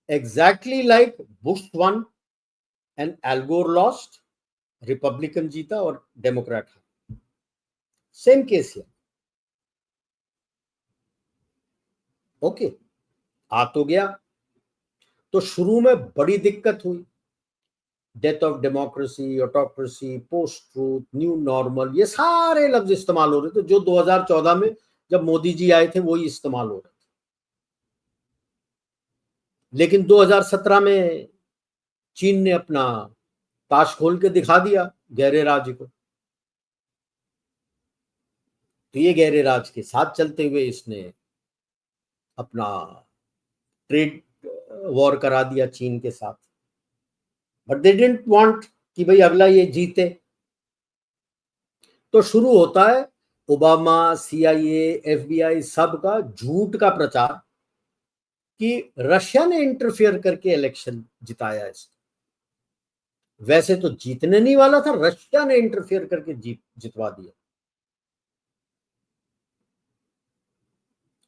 Exactly like Bush one and L गोर लॉस्ट, रिपब्लिकन जीता और डेमोक्रेट हारा। सेम केस है। ओके, आ तो गया। तो शुरू में बड़ी दिक्कत हुई, death of democracy, autocracy, post truth, new normal, ये सारे लफ्ज इस्तेमाल हो रहे थे जो 2014 में जब मोदी जी आए थे वही इस्तेमाल हो रहे थे। लेकिन 2017 में चीन ने अपना ताश खोल के दिखा दिया गहरे राज को। तो ये गहरे राज के साथ चलते हुए इसने अपना ट्रेड वॉर करा दिया चीन के साथ। बट दे डिडंट वांट कि भाई अगला ये जीते। तो शुरू होता है ओबामा, सीआईए, एफबीआई सब का झूठ का प्रचार कि रशिया ने इंटरफेयर करके इलेक्शन जिताया इसको। वैसे तो जीतने नहीं वाला था, रशिया ने इंटरफेयर करके जितवा दिया।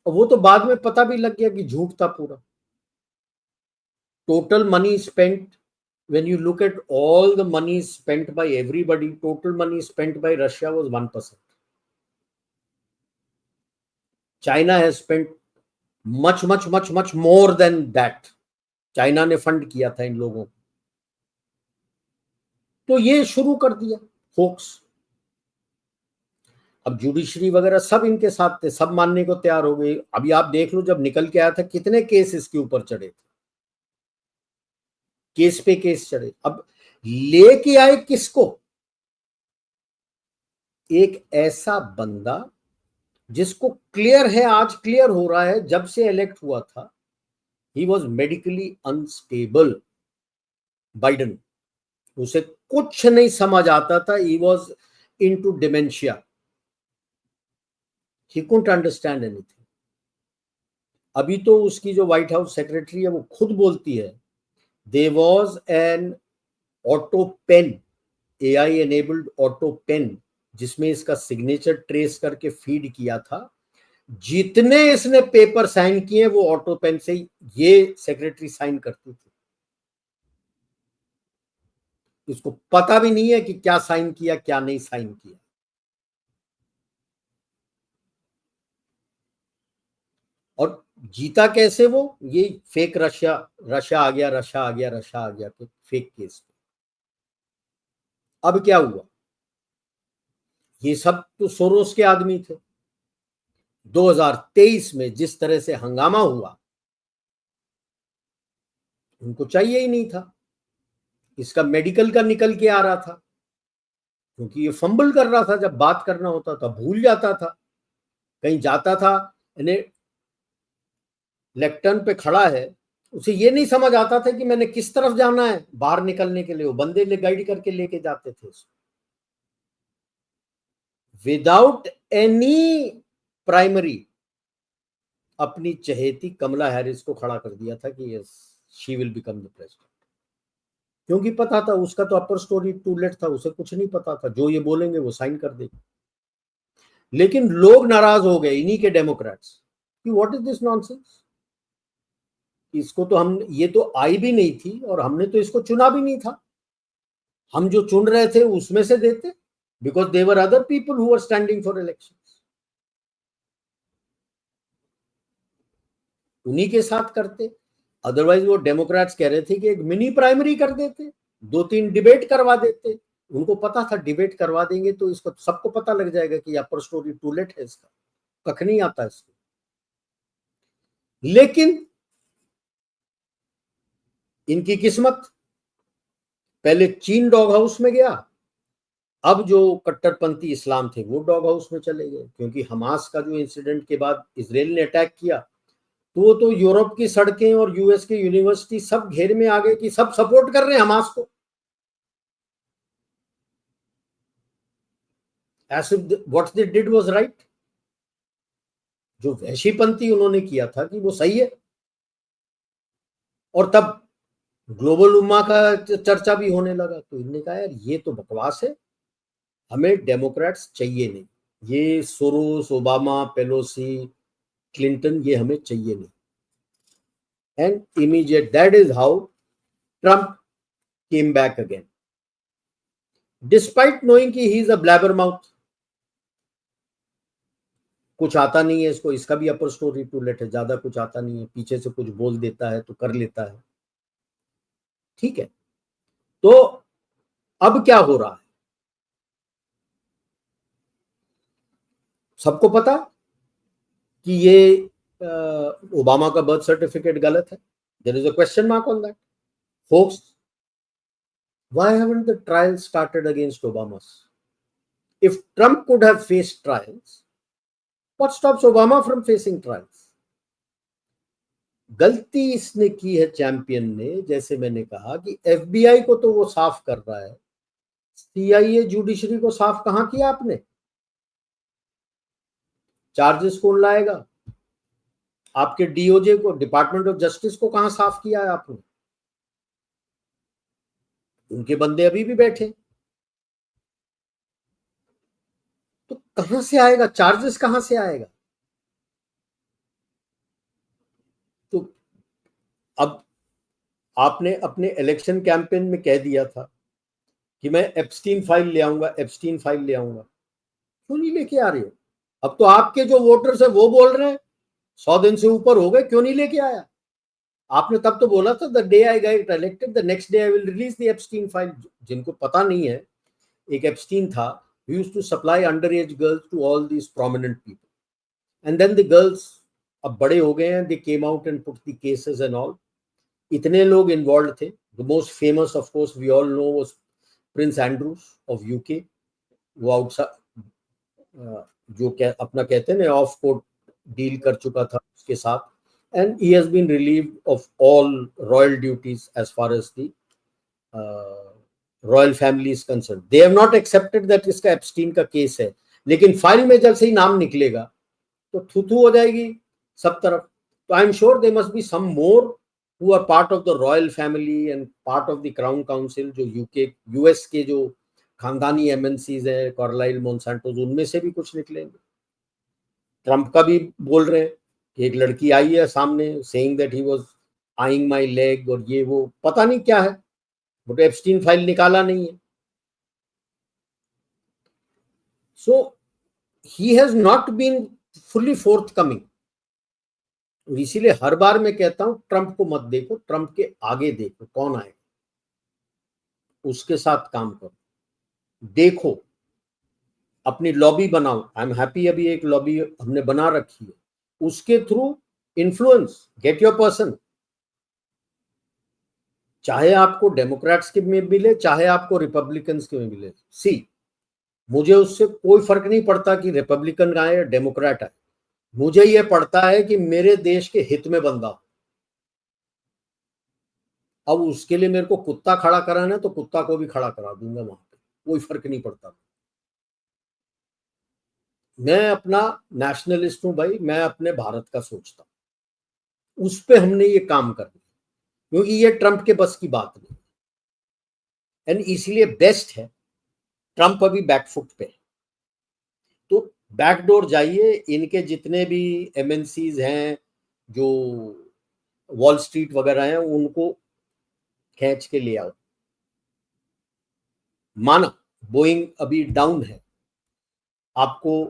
और वो तो बाद में पता भी लग गया कि झूठ था पूरा। Total money spent, when you look at all the money spent by everybody, total money spent by Russia was 1%. China has spent much more than that. China ने फंड किया था इन लोगों को। तो ये शुरू कर दिया फोक्स। अब जुडिशरी वगैरह सब इनके साथ थे, सब मानने को तैयार हो गए। अभी आप देख लो, जब निकल के आया था कितने केस इसके ऊपर चढ़े थे, केस पे केस चढ़े। अब लेके आए किसको? एक ऐसा बंदा जिसको क्लियर है, आज क्लियर हो रहा है, जब से इलेक्ट हुआ था he was medically unstable. Biden, उसे कुछ नहीं समझ आता था, he was into dementia, he couldn't understand anything. अभी तो उसकी जो व्हाइट हाउस सेक्रेटरी है वो खुद बोलती है there was an auto pen, AI enabled auto pen, जिसमें इसका सिग्नेचर ट्रेस करके फीड किया था। जितने इसने पेपर साइन किए वो ऑटो पेन से ये सेक्रेटरी साइन करती थी। इसको पता भी नहीं है कि क्या साइन किया क्या नहीं साइन किया। और जीता कैसे वो? ये फेक रशिया, रशिया आ गया, रशिया आ गया, रशिया आ गया, तो फेक केस। अब क्या हुआ? ये सब तो सोरोस के आदमी थे। 2023 में जिस तरह से हंगामा हुआ, उनको चाहिए ही नहीं था। इसका मेडिकल का निकल के आ रहा था, क्योंकि ये फंबल कर रहा था, जब बात करना होता था भूल जाता था, कहीं जाता था, यानी लेक्टर्न पे खड़ा है, उसे ये नहीं समझ आता था कि मैंने किस तरफ जाना है बाहर निकलने के लिए। वो बंदे ले गाइड करके लेके जाते थे उसको, विदाउट एनी प्राइमरी। अपनी चहेती कमला हैरिस को खड़ा कर दिया था कि yes, she will become the president. क्योंकि पता था उसका तो अपर स्टोरी टू लेट था, उसे कुछ नहीं पता था, जो ये बोलेंगे वो साइन कर देंगे। लेकिन लोग नाराज हो गए, इन्हीं के डेमोक्रेट्स, कि व्हाट इज दिस नॉनसेंस। इसको तो हम, ये तो आई भी नहीं थी और हमने तो इसको चुना भी नहीं था। हम जो चुन रहे थे उसमें से देते, because there other people who are standing for election, उन्हीं के साथ करते। अदरवाइज वो डेमोक्रेट्स कह रहे थे कि एक मिनी प्राइमरी कर देते, 2-3 डिबेट करवा देते। उनको पता था डिबेट करवा देंगे तो इसको सबको पता लग जाएगा कि अपर स्टोरी टू लेट है, इसका कख नहीं आता इसको। लेकिन इनकी किस्मत, पहले चीन डॉग हाउस में गया, अब जो कट्टरपंथी इस्लाम थे वो डॉग हाउस में चले गए। क्योंकि हमास का जो इंसिडेंट के बाद इजराइल ने अटैक किया, तो वो तो यूरोप की सड़कें और यूएस की यूनिवर्सिटी सब घेर में आ गए कि सब सपोर्ट कर रहे हैं हमास को, as if what they did was right। जो वैशीपंथी उन्होंने किया था कि वो सही है। और तब ग्लोबल उम्मा का चर्चा भी होने लगा, तो इन्होंने कहा यार ये तो बकवास है, हमें डेमोक्रेट्स चाहिए नहीं, ये सोरोस, ओबामा, पेलोसी, क्लिंटन, ये हमें चाहिए नहीं. And immediate, that is how Trump came back again, despite knowing कि he is a blabber mouth. कुछ आता नहीं है इसको, इसका भी अपर स्टोरी टू लेट है, ज्यादा कुछ आता नहीं है, पीछे से कुछ बोल देता है तो कर लेता है. ठीक है, तो अब क्या हो रहा है, सबको पता कि ये ओबामा का बर्थ सर्टिफिकेट गलत है. There is a question mark on that. folks, why haven't the trials started against Obama? If Trump could have faced trials, what stops Obama from facing trials? गलती इसने की है चैंपियन ने, जैसे मैंने कहा कि एफबीआई को तो वो साफ कर रहा है, सीआईए जुडिशरी को साफ कहां किया आपने? चार्जेस कौन लाएगा? आपके डीओजे को, डिपार्टमेंट ऑफ जस्टिस को कहां साफ किया है आपने? उनके बंदे अभी भी बैठे, तो कहां से आएगा चार्जेस, कहां से आएगा? तो अब आपने अपने इलेक्शन कैंपेन में कह दिया था कि मैं एप्स्टीन फाइल ले आऊंगा, एप्स्टीन फाइल ले आऊंगा, क्यों नहीं लेके आ रहे हो? अब तो आपके जो वोटर्स है वो बोल रहे हैं 100 दिन से ऊपर हो गए, क्यों नहीं लेके आया? आपने तब तो बोला था the day I get elected the next day I will release the Epstein file. जिनको पता नहीं है, एक एप्स्टीन था, he used to supply underage girls to all these prominent people, and then the girls अब बड़े हो गए हैं, they came out and put the cases and all. इतने लोग इन्वॉल्व थे. the most famous of course we all know was Prince Andrews of UK. वो आउटसाइड जो क्या अपना कहते हैं ना, ऑफ कोर्ट डील कर चुका था उसके साथ, and he has been relieved of all royal duties as far as the royal family is concern. They have not accepted that इसका एप्स्टीन का केस है, लेकिन फाइल में जब से ही नाम निकलेगा तो थू हो जाएगी सब तरफ. तो I am sure they must be some more who are part of the royal family and part of the crown council, जो यूके यूएस के जो खानदानी एमएनसीज है, कार्लाइल, मोन्सांटोज, उनमें से भी कुछ निकलेंगे. ट्रंप का भी बोल रहे हैं कि एक लड़की आई है सामने saying that he was eyeing my leg, और ये वो पता नहीं क्या है, बट एप्स्टीन फाइल निकाला नहीं है. So he has not been fully forthcoming. इसीलिए हर बार मैं कहता हूं ट्रंप को मत देखो, ट्रंप के आगे देखो कौन आएगा, उसके साथ काम करो, देखो, अपनी लॉबी बनाओ. आई एम हैप्पी, अभी एक लॉबी हमने बना रखी है, उसके through influence, get your person. चाहे आपको डेमोक्रेट्स के में मिले, चाहे आपको रिपब्लिकन्स के में मिले. सी, मुझे उससे कोई फर्क नहीं पड़ता कि रिपब्लिकन आए या डेमोक्रेट आए. मुझे यह पड़ता है कि मेरे देश के हित में बंदा हो. अब उसके लिए मेरे को कुत्ता खड़ा कराना है तो कुत्ता को भी खड़ा करा दूंगा वहां पे, कोई फर्क नहीं पड़ता. मैं अपना नेशनलिस्ट हूं भाई, मैं अपने भारत का सोचता हूं, उस पे हमने ये काम करना, क्योंकि ये ट्रंप के बस की बात नहीं. एंड इसीलिए बेस्ट है, ट्रंप अभी बैकफुट पे है, तो बैकडोर जाइए. इनके जितने भी एमएनसीज हैं, जो वॉल स्ट्रीट वगैरह हैं, उनको खींच के ले आओ. माना बोइंग अभी डाउन है, आपको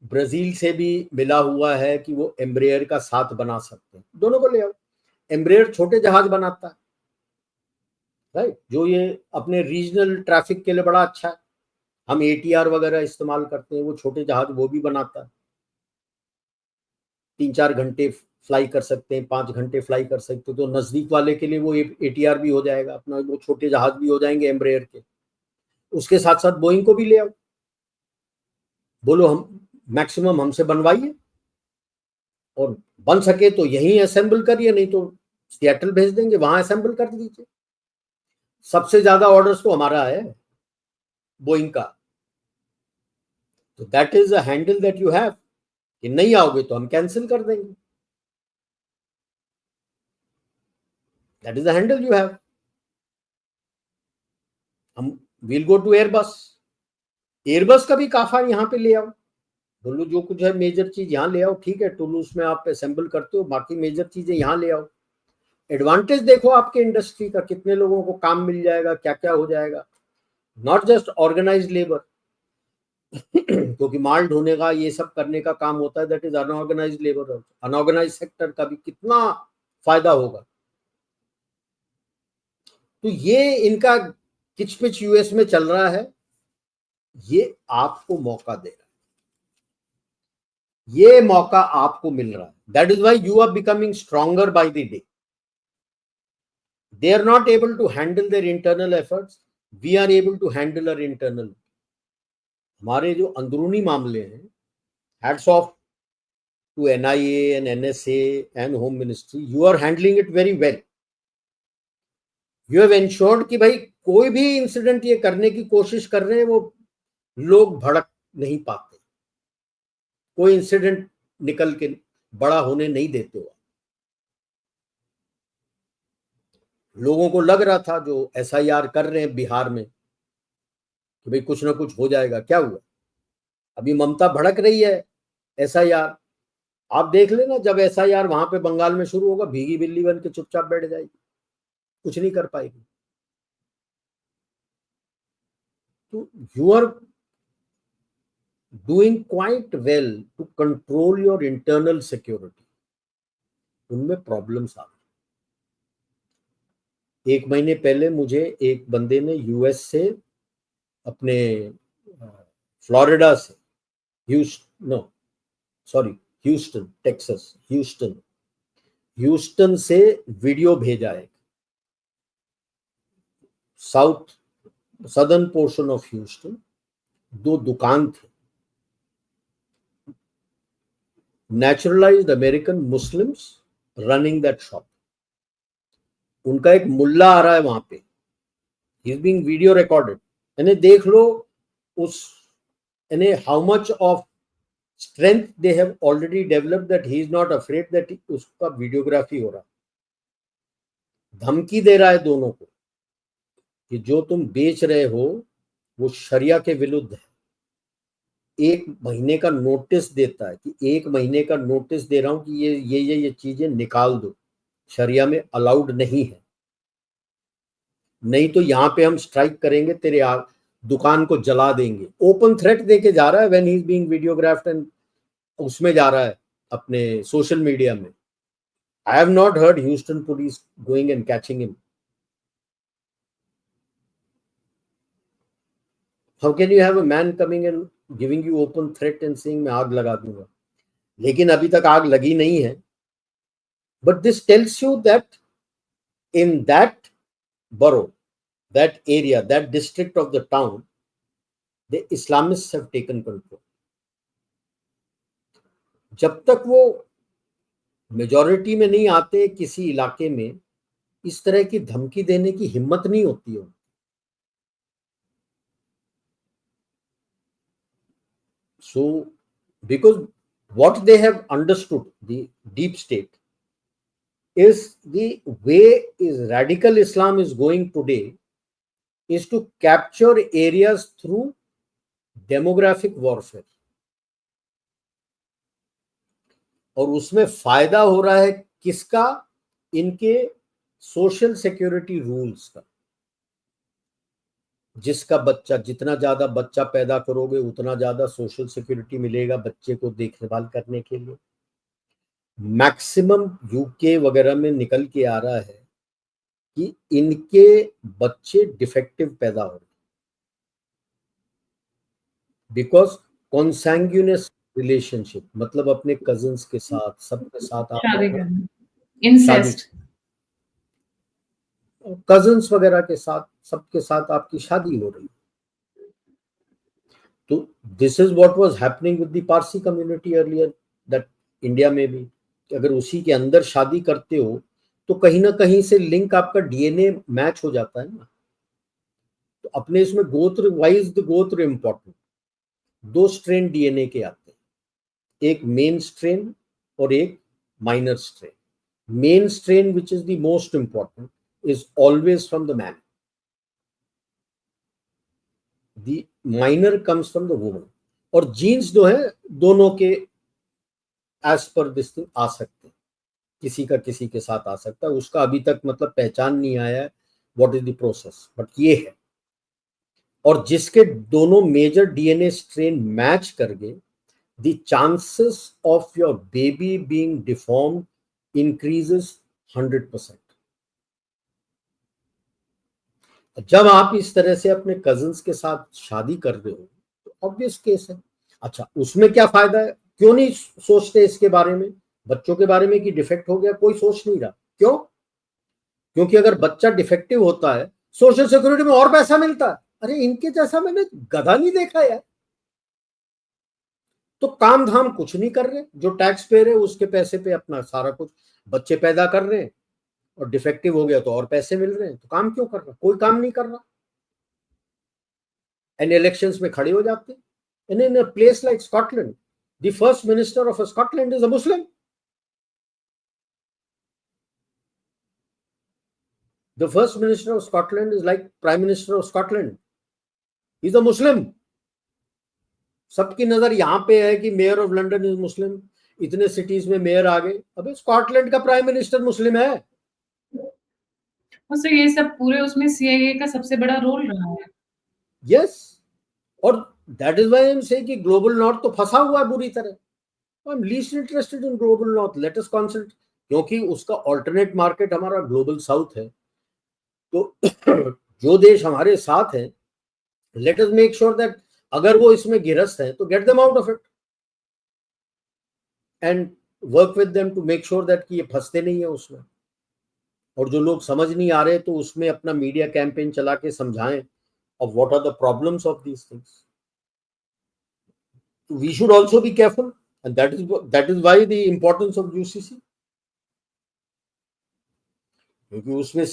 ब्राजील से भी मिला हुआ है कि वो एम्ब्रेयर का साथ बना सकते हैं, दोनों को ले आओ. एम्ब्रेयर छोटे जहाज बनाता है, राइट, जो ये अपने रीजनल ट्रैफिक के लिए बड़ा अच्छा है. हम एटीआर वगैरह इस्तेमाल करते हैं, वो छोटे जहाज वो भी बनाता है. 3-4 घंटे फ्लाई कर सकते हैं, 5 घंटे फ्लाई कर सकते हैं. तो नजदीक वाले के लिए वो एटीआर भी हो जाएगा अपना, वो छोटे जहाज भी हो जाएंगे एम्ब्रेयर के. उसके साथ साथ बोइंग को भी ले आओ, बोलो हम मैक्सिमम हमसे बनवाइए, और बन सके तो यहीं असेंबल करिए, नहीं तो सिएटल भेज देंगे, वहां असेंबल कर दीजिए. सबसे ज्यादा ऑर्डर्स तो हमारा है बोइंग का. तो that is a handle that you have, कि नहीं आओगे तो हम कैंसिल कर देंगे. That is the handle you have. हम will go to Airbus, Airbus का भी काफा यहाँ पे ले आओ, बोलो जो कुछ है मेजर चीज यहाँ ले आओ, ठीक है टुलूस में आप असेंबल करते हो, बाकी मेजर चीजें यहाँ ले आओ। एडवांटेज देखो आपके इंडस्ट्री का, कितने लोगों को काम मिल जाएगा, क्या क्या हो जाएगा। नॉट जस्ट ऑर्गेनाइज लेबर, क्योंकि माल ढोने का ये सब करने का काम होता है, that is unorganised labour. Unorganised sector का भी कितना फायदा होगा। तो ये इनका किचपिच यूएस में चल रहा है, ये आपको मौका दे रहा है, ये मौका आपको मिल रहा है। That is why you are becoming stronger by the day. They are not able to handle their internal efforts, we are able to handle our internal. हमारे जो अंदरूनी मामले हैं, hats off to NIA and NSA and Home Ministry, you are handling it very well. You have ensured कि भाई कोई भी इंसिडेंट ये करने की कोशिश कर रहे हैं वो लोग भड़क नहीं पाते, कोई इंसिडेंट निकल के बड़ा होने नहीं देते हो। लोगों को लग रहा था जो SIR कर रहे हैं बिहार में कि भाई कुछ ना कुछ हो जाएगा, क्या हुआ? अभी ममता भड़क रही है SIR, आप देख लेना जब SIR वहां पे बंगाल में शुरू होगा, भीगी बिल्ली बन के चुपचाप बैठ जाएगी, कुछ नहीं कर पाएगी। तो you are doing quite well to control your internal security. उनमें प्रॉब्लम्स आ रही। 1 महीने पहले मुझे एक बंदे ने US से, अपने फ्लोरिडा से, ह्यूस्टन टेक्सास, ह्यूस्टन से वीडियो भेजा है। सदर्न पोर्शन ऑफ ह्यूस्टन, 2 दुकान थे, naturalised American Muslims running that shop. उनका एक मुल्ला आ रहा है वहां पे, ही इज बीइंग वीडियो रिकॉर्डेड। यानी देख लो उस, यानी how much of strength they have already developed, that he is not afraid that उसका वीडियोग्राफी हो रहा। धमकी दे रहा है दोनों को कि जो तुम बेच रहे हो वो शरिया के विरुद्ध है। 1 महीने का नोटिस देता है कि 1 महीने का नोटिस दे रहा हूं कि ये चीजें निकाल दो, शरिया में अलाउड नहीं है, नहीं तो यहां पे हम स्ट्राइक करेंगे, तेरे दुकान को जला देंगे। ओपन थ्रेट देके जा रहा है when he is being videographed, and उसमें जा रहा है अपने सोशल मीडिया में। I have not heard Houston police going and catching him. How can you have a man coming and giving you open threat and saying मैं आग लगा दूंगा? लेकिन अभी तक आग लगी नहीं है। But this tells you that in that borough, that area, that district of the town, the Islamists have taken control. जब तक वो मेजॉरिटी में नहीं आते किसी इलाके में, इस तरह की धमकी देने की हिम्मत नहीं होती है। So because what they have understood, the deep state, is the way is radical Islam is going today is to capture areas through demographic warfare। और उसमें फायदा हो रहा है किसका? इनके सोशल सिक्योरिटी रूल्स का। जिसका बच्चा, जितना ज्यादा बच्चा पैदा करोगे उतना ज्यादा सोशल सिक्योरिटी मिलेगा बच्चे को देखभाल करने के लिए। मैक्सिमम यूके वगैरह में निकल के आ रहा है कि इनके बच्चे डिफेक्टिव पैदा हो रहे, बिकॉज कॉन्सैंग्यूनियस रिलेशनशिप, मतलब अपने कजिन्स के साथ, सबके साथ आप शादी करना, इंसेस्ट, कजिन्स वगैरह के साथ, सबके साथ आपकी शादी हो रही। तो this is what was happening with the Parsi community earlier, that India में भी अगर उसी के अंदर शादी करते हो तो कहीं ना कहीं से लिंक आपका DNA मैच हो जाता है ना। तो अपने इसमें गोत्र वाइज, द गोत्र इंपॉर्टेंट। 2 स्ट्रेन DNA के आते हैं, एक मेन स्ट्रेन और एक minor strain. Main strain which is the most important is always from the man. The minor comes from the woman. और जीन्स जो है दोनों के एज पर दिस थिंग आ सकते हैं, किसी का किसी के साथ आ सकता है, उसका अभी तक मतलब पहचान नहीं आया है what is the process, but ये है। और जिसके दोनों मेजर डीएनए स्ट्रेन मैच कर गए, the chances of your baby being deformed increases 100%। जब आप इस तरह से अपने कजिन्स के साथ शादी कर रहे हो तो ऑब्वियस केस है। अच्छा, उसमें क्या फायदा है, क्यों नहीं सोचते इसके बारे में, बच्चों के बारे में कि डिफेक्ट हो गया, कोई सोच नहीं रहा। क्यों? क्योंकि अगर बच्चा डिफेक्टिव होता है सोशल सिक्योरिटी में और पैसा मिलता है। अरे इनके जैसा मैंने गधा नहीं देखा यार। तो काम धाम कुछ नहीं कर रहे, जो टैक्स पे रहे उसके पैसे पे अपना सारा कुछ बच्चे पैदा कर रहे हैं, और डिफेक्टिव हो गया तो और पैसे मिल रहे हैं, तो काम क्यों कर रहा, कोई काम नहीं कर रहा। एंड इलेक्शंस में खड़े हो जाते हैं। And in a place like Scotland, the first minister of Scotland is a Muslim. The first minister of Scotland is like Prime Minister of Scotland. He's a Muslim. सबकी नजर यहाँ पे है कि मेयर ऑफ लंदन इज मुस्लिम, इतने सिटीज में मेयर आ गए, अबे स्कॉटलैंड का प्राइम मिनिस्टर मुस्लिम है। तो ये सब पूरे उसमें सीआईए का सबसे बड़ा रोल रहा है। यस, और that is why I am saying कि ग्लोबल नॉर्थ तो फंसा हुआ है बुरी तरह। I am least interested in global north, let us consult, क्योंकि उसका ऑल्टरनेट मार्केट हमारा ग्लोबल साउथ है। तो जो देश हमारे साथ है, let us make sure that अगर वो इसमें गिरस्त है तो get them out of it and work with them to make sure that कि ये फंसते नहीं है उसमें। और जो लोग समझ नहीं आ रहे तो उसमें अपना मीडिया कैंपेन चला के समझाएं of what are the problems of these things. We should also be careful, and that is why the importance of UCC. क्योंकि उसमें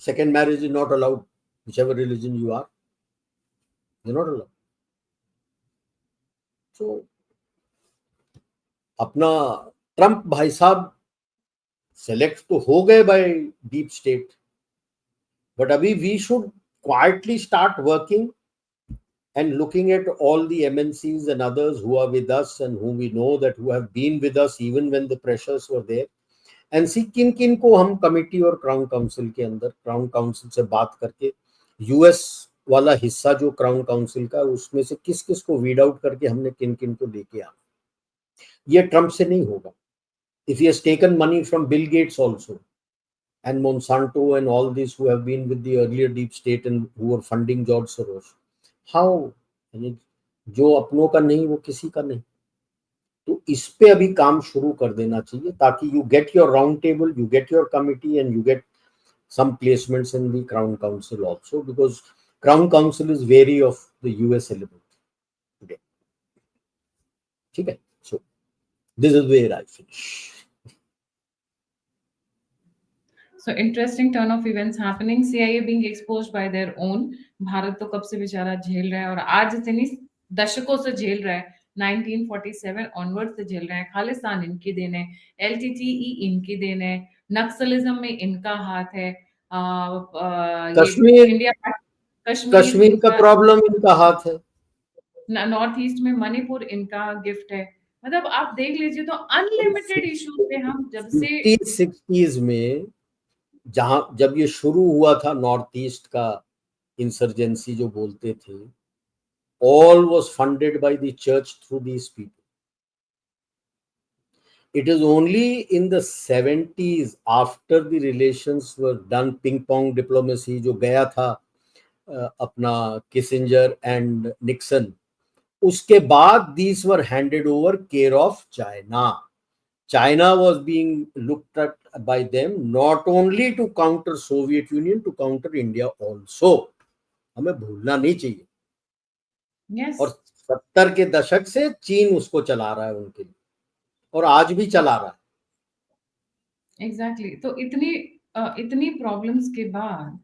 second marriage is not allowed, whichever religion you are, you're not allowed. So अपना ट्रम्प भाई साहब सेलेक्ट तो हो गए बाय डीप स्टेट, बट अभी we should quietly start working and looking at all the MNCs and others who are with us and whom we know that who have been with us even when the pressures were there, and see किन किन को हम कमिटी और क्राउन काउंसिल के अंदर, क्राउन काउंसिल से बात करके यूएस वाला हिस्सा जो क्राउन काउंसिल का, उसमें से किस किस को वीड आउट करके हमने किन किन को लेके आना। ये ट्रम्प से नहीं होगा। If he has taken money from Bill Gates also and Monsanto and all these who have been with the earlier deep state and who were funding George Soros, how? जो अपनों का नहीं वो किसी का नहीं। तो इस पे अभी काम शुरू कर देना चाहिए ताकि you get your round table, you get your committee and you get some placements in the Crown Council also, because Crown Council is wary of the US element today. ठीक है, so this is where I finish. So interesting turn of events happening. CIA being exposed by their own. Bharat तो कब से बेचारा झेल रहा है, और आज इतनी दशकों से झेल रहा है, 1947 ऑनवर्ड से झेल रहे हैं। खालिस्तान इनकी देन है, LTTE इनकी देन है, नक्सलिज्म में इनका हाथ है, कश्मीर, ये इंडिया कश्मीर का प्रॉब्लम इनका हाथ है, नॉर्थ ईस्ट में मणिपुर इनका गिफ्ट है। मतलब आप देख लीजिए, तो अनलिमिटेड इश्यूज पे हम जब से 50-60s में जहां जब ये शुरू हुआ था नॉर्थ ईस्ट का इंसर्जेंसी जो बोलते थे, all was funded by the church through these people. It is only in the 70s after the relations were done, ping pong diplomacy जो गया था अपना किसिंजर एंड निक्सन, उसके बाद these were handed over care of China. China was being looked at by them not only to counter Soviet Union, to counter India also. हमें भूलना नहीं चाहिए। yes. और 70 के दशक से चीन उसको चला रहा है उनके लिए, और आज भी चला रहा है। एग्जैक्टली तो इतनी प्रॉब्लम्स के बाद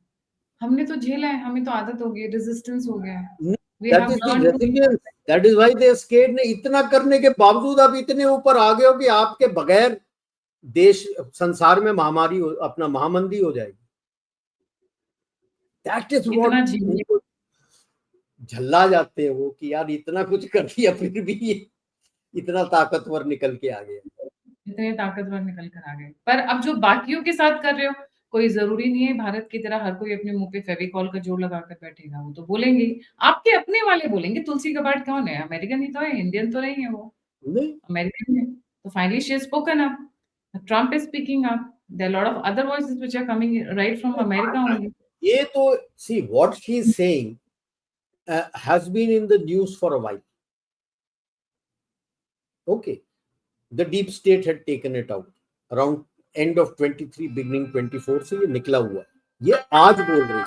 हमने तो झेला है, हमें तो आदत हो गई, रेजिस्टेंस हो गया है। That is the resilience. That is why they scared. ने इतना करने के बावजूद आप इतने ऊपर आ गए हो कि आपके बगैर देश संसार में महामारी अपना महामंदी हो जाएगी। That is what झल्ला जाते हैं वो कि यार इतना कुछ कर दिया फिर भी ये इतना ताकतवर निकल के आ गया। इतने ताकतवर निकल कर आ गए। पर अब जो बाकियों के साथ कर रहे हो, कोई ज़रूरी नहीं है भारत की तरह हर कोई अपने मुँह पे फेविकॉल का जोर लगाकर बैठेगा, वो तो बोलेंगे ही। आपके अपने वाले बोलेंगे, तुलसी गाबार्ड कौन है? अमेरिकन ही तो है, इंडियन तो नहीं है वो, नहीं, अमेरिकन है। तो finally she has spoken up, Trump is speaking up, there are lot of other voices which are coming right from America only. ये तो see what she is saying has been in the news for a while. Okay, the deep state had taken it out around end of 23 beginning 24 से ये निकला हुआ, ये आज बोल रही है।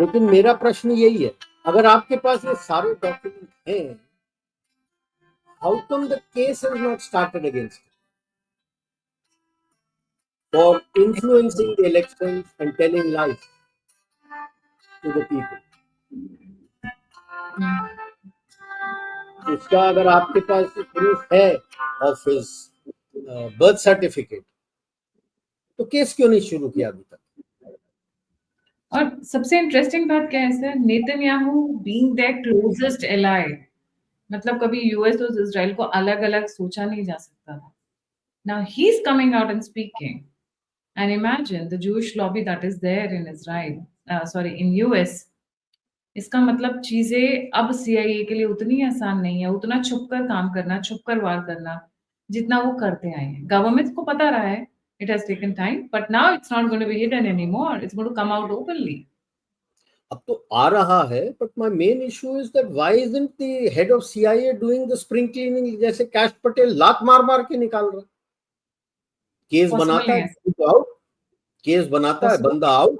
लेकिन मेरा प्रश्न यही है, अगर आपके पास ये सारे डॉक्यूमेंट हैं, how come the case has not started against for influencing the elections and telling lies to the people? उसका अगर आपके पास प्रूफ है ऑफ हिज बर्थ सर्टिफिकेट, तो केस क्यों नहीं शुरू किया अभी तक? और सबसे इंटरेस्टिंग बात क्या है sir, Netanyahu being their closest ally, मतलब कभी यूएस और इजराइल को अलग-अलग सोचा नहीं जा सकता था। Now he is coming out and speaking, and imagine the Jewish lobby that is there in Israel, sorry in US. इसका मतलब चीजें अब सीआईए के लिए उतनी आसान नहीं है, उतना छुपकर काम करना, छुपकर वार करना, जितना वो करते आए हैं। गवर्नमेंट को पता रहा है, it has taken time, but now it's not going to be hidden anymore, it's going to come out openly. अब तो आ रहा है, but my main issue is that why isn't the head of CIA doing the spring cleaning, जैसे कैश पटेल लात मार मार के निकाल रहा है। केस पॉसिबल बनाता नहीं है, है, आउट, केस बनाता है, पॉसिबल बंदा आउट।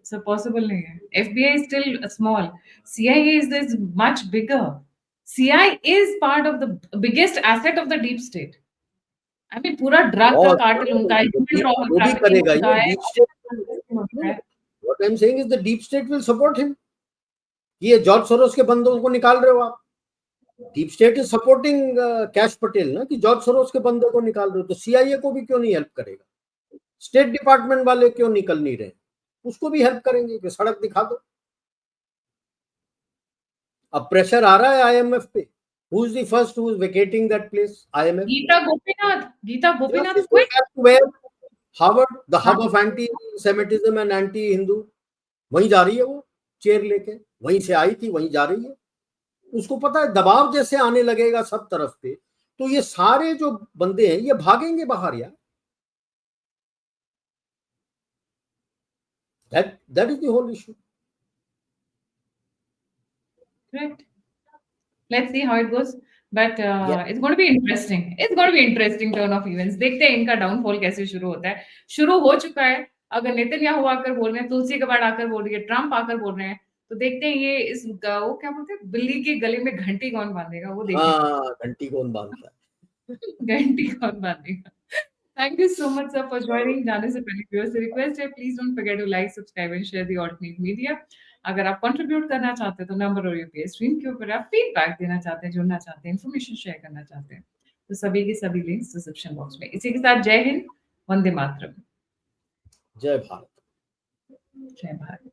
सर, पॉसिबल नहीं है। FBI is still small, CIA is much bigger. CIA is part of the biggest asset of the deep state. I mean पूरा ड्रग का और कार्टेल उनका है, ह्यूमन वो भी ट्रैफिकिंग करेगा, उनका ये है, डीप स्टेट। उनका है। What I am saying is the deep state will support him. ये जॉर्ज सोरोस के बंदों को निकाल रहे हो आप, deep state is supporting cash Patel ना, कि जॉर्ज सोरोस के बंदों को निकाल रहे हो, तो सीआईए को भी क्यों नहीं हेल्प करेगा? स्टेट डिपार्टमेंट वाले क्यों निकल नहीं रहे? उसको भी हेल्प करेंगे कि सड़क दिखा दो। अब प्रेशर आ रहा है आईएमएफ पे, who is the first who is vacating that place? IMF. Gita Gopinath Yes, go quit. back to where Harvard, the हाँ, hub of anti-Semitism and anti-Hindu, वहीं जा रही है वो चेयर लेके, वहीं से आई थी, वहीं जा रही है। उसको पता है दबाव जैसे आने लगेगा सब तरफ पे, तो ये सारे जो बंदे हैं ये भागेंगे बाहर यार। That is the whole issue. correct. Let's see how it goes. But Yeah. it's going to be interesting. It's going to be interesting turn of events. देखते हैं इनका डाउनफॉल कैसे शुरू होता है। शुरू हो चुका है। अगर नेतन्याहू आकर बोल रहे हैं, तुलसी गाबार्ड आकर बोल रही है, ट्रम्प आकर बोल रहे हैं, तो देखते हैं ये इस वो क्या बोलते हैं, बिल्ली के गले में घंटी कौन बांधेगा, वो देखेंगे। हाँ, घंटी कौन बांधता है? घंटी कौन बांधेगा। Thank you so much sir for joining. जाने से पहले व्यूअर्स से रिक्वेस्ट है, please don't forget to like, subscribe and share the alternate media. अगर आप कंट्रीब्यूट करना चाहते हैं तो नंबर और यूपीआई स्ट्रीम के ऊपर आप फीडबैक देना चाहते हैं, जुड़ना चाहते हैं, इन्फॉर्मेशन शेयर करना चाहते हैं, तो सभी के सभी लिंक्स डिस्क्रिप्शन बॉक्स में। इसी के साथ जय हिंद, वंदे मातरम। जय भारत। जय भारत।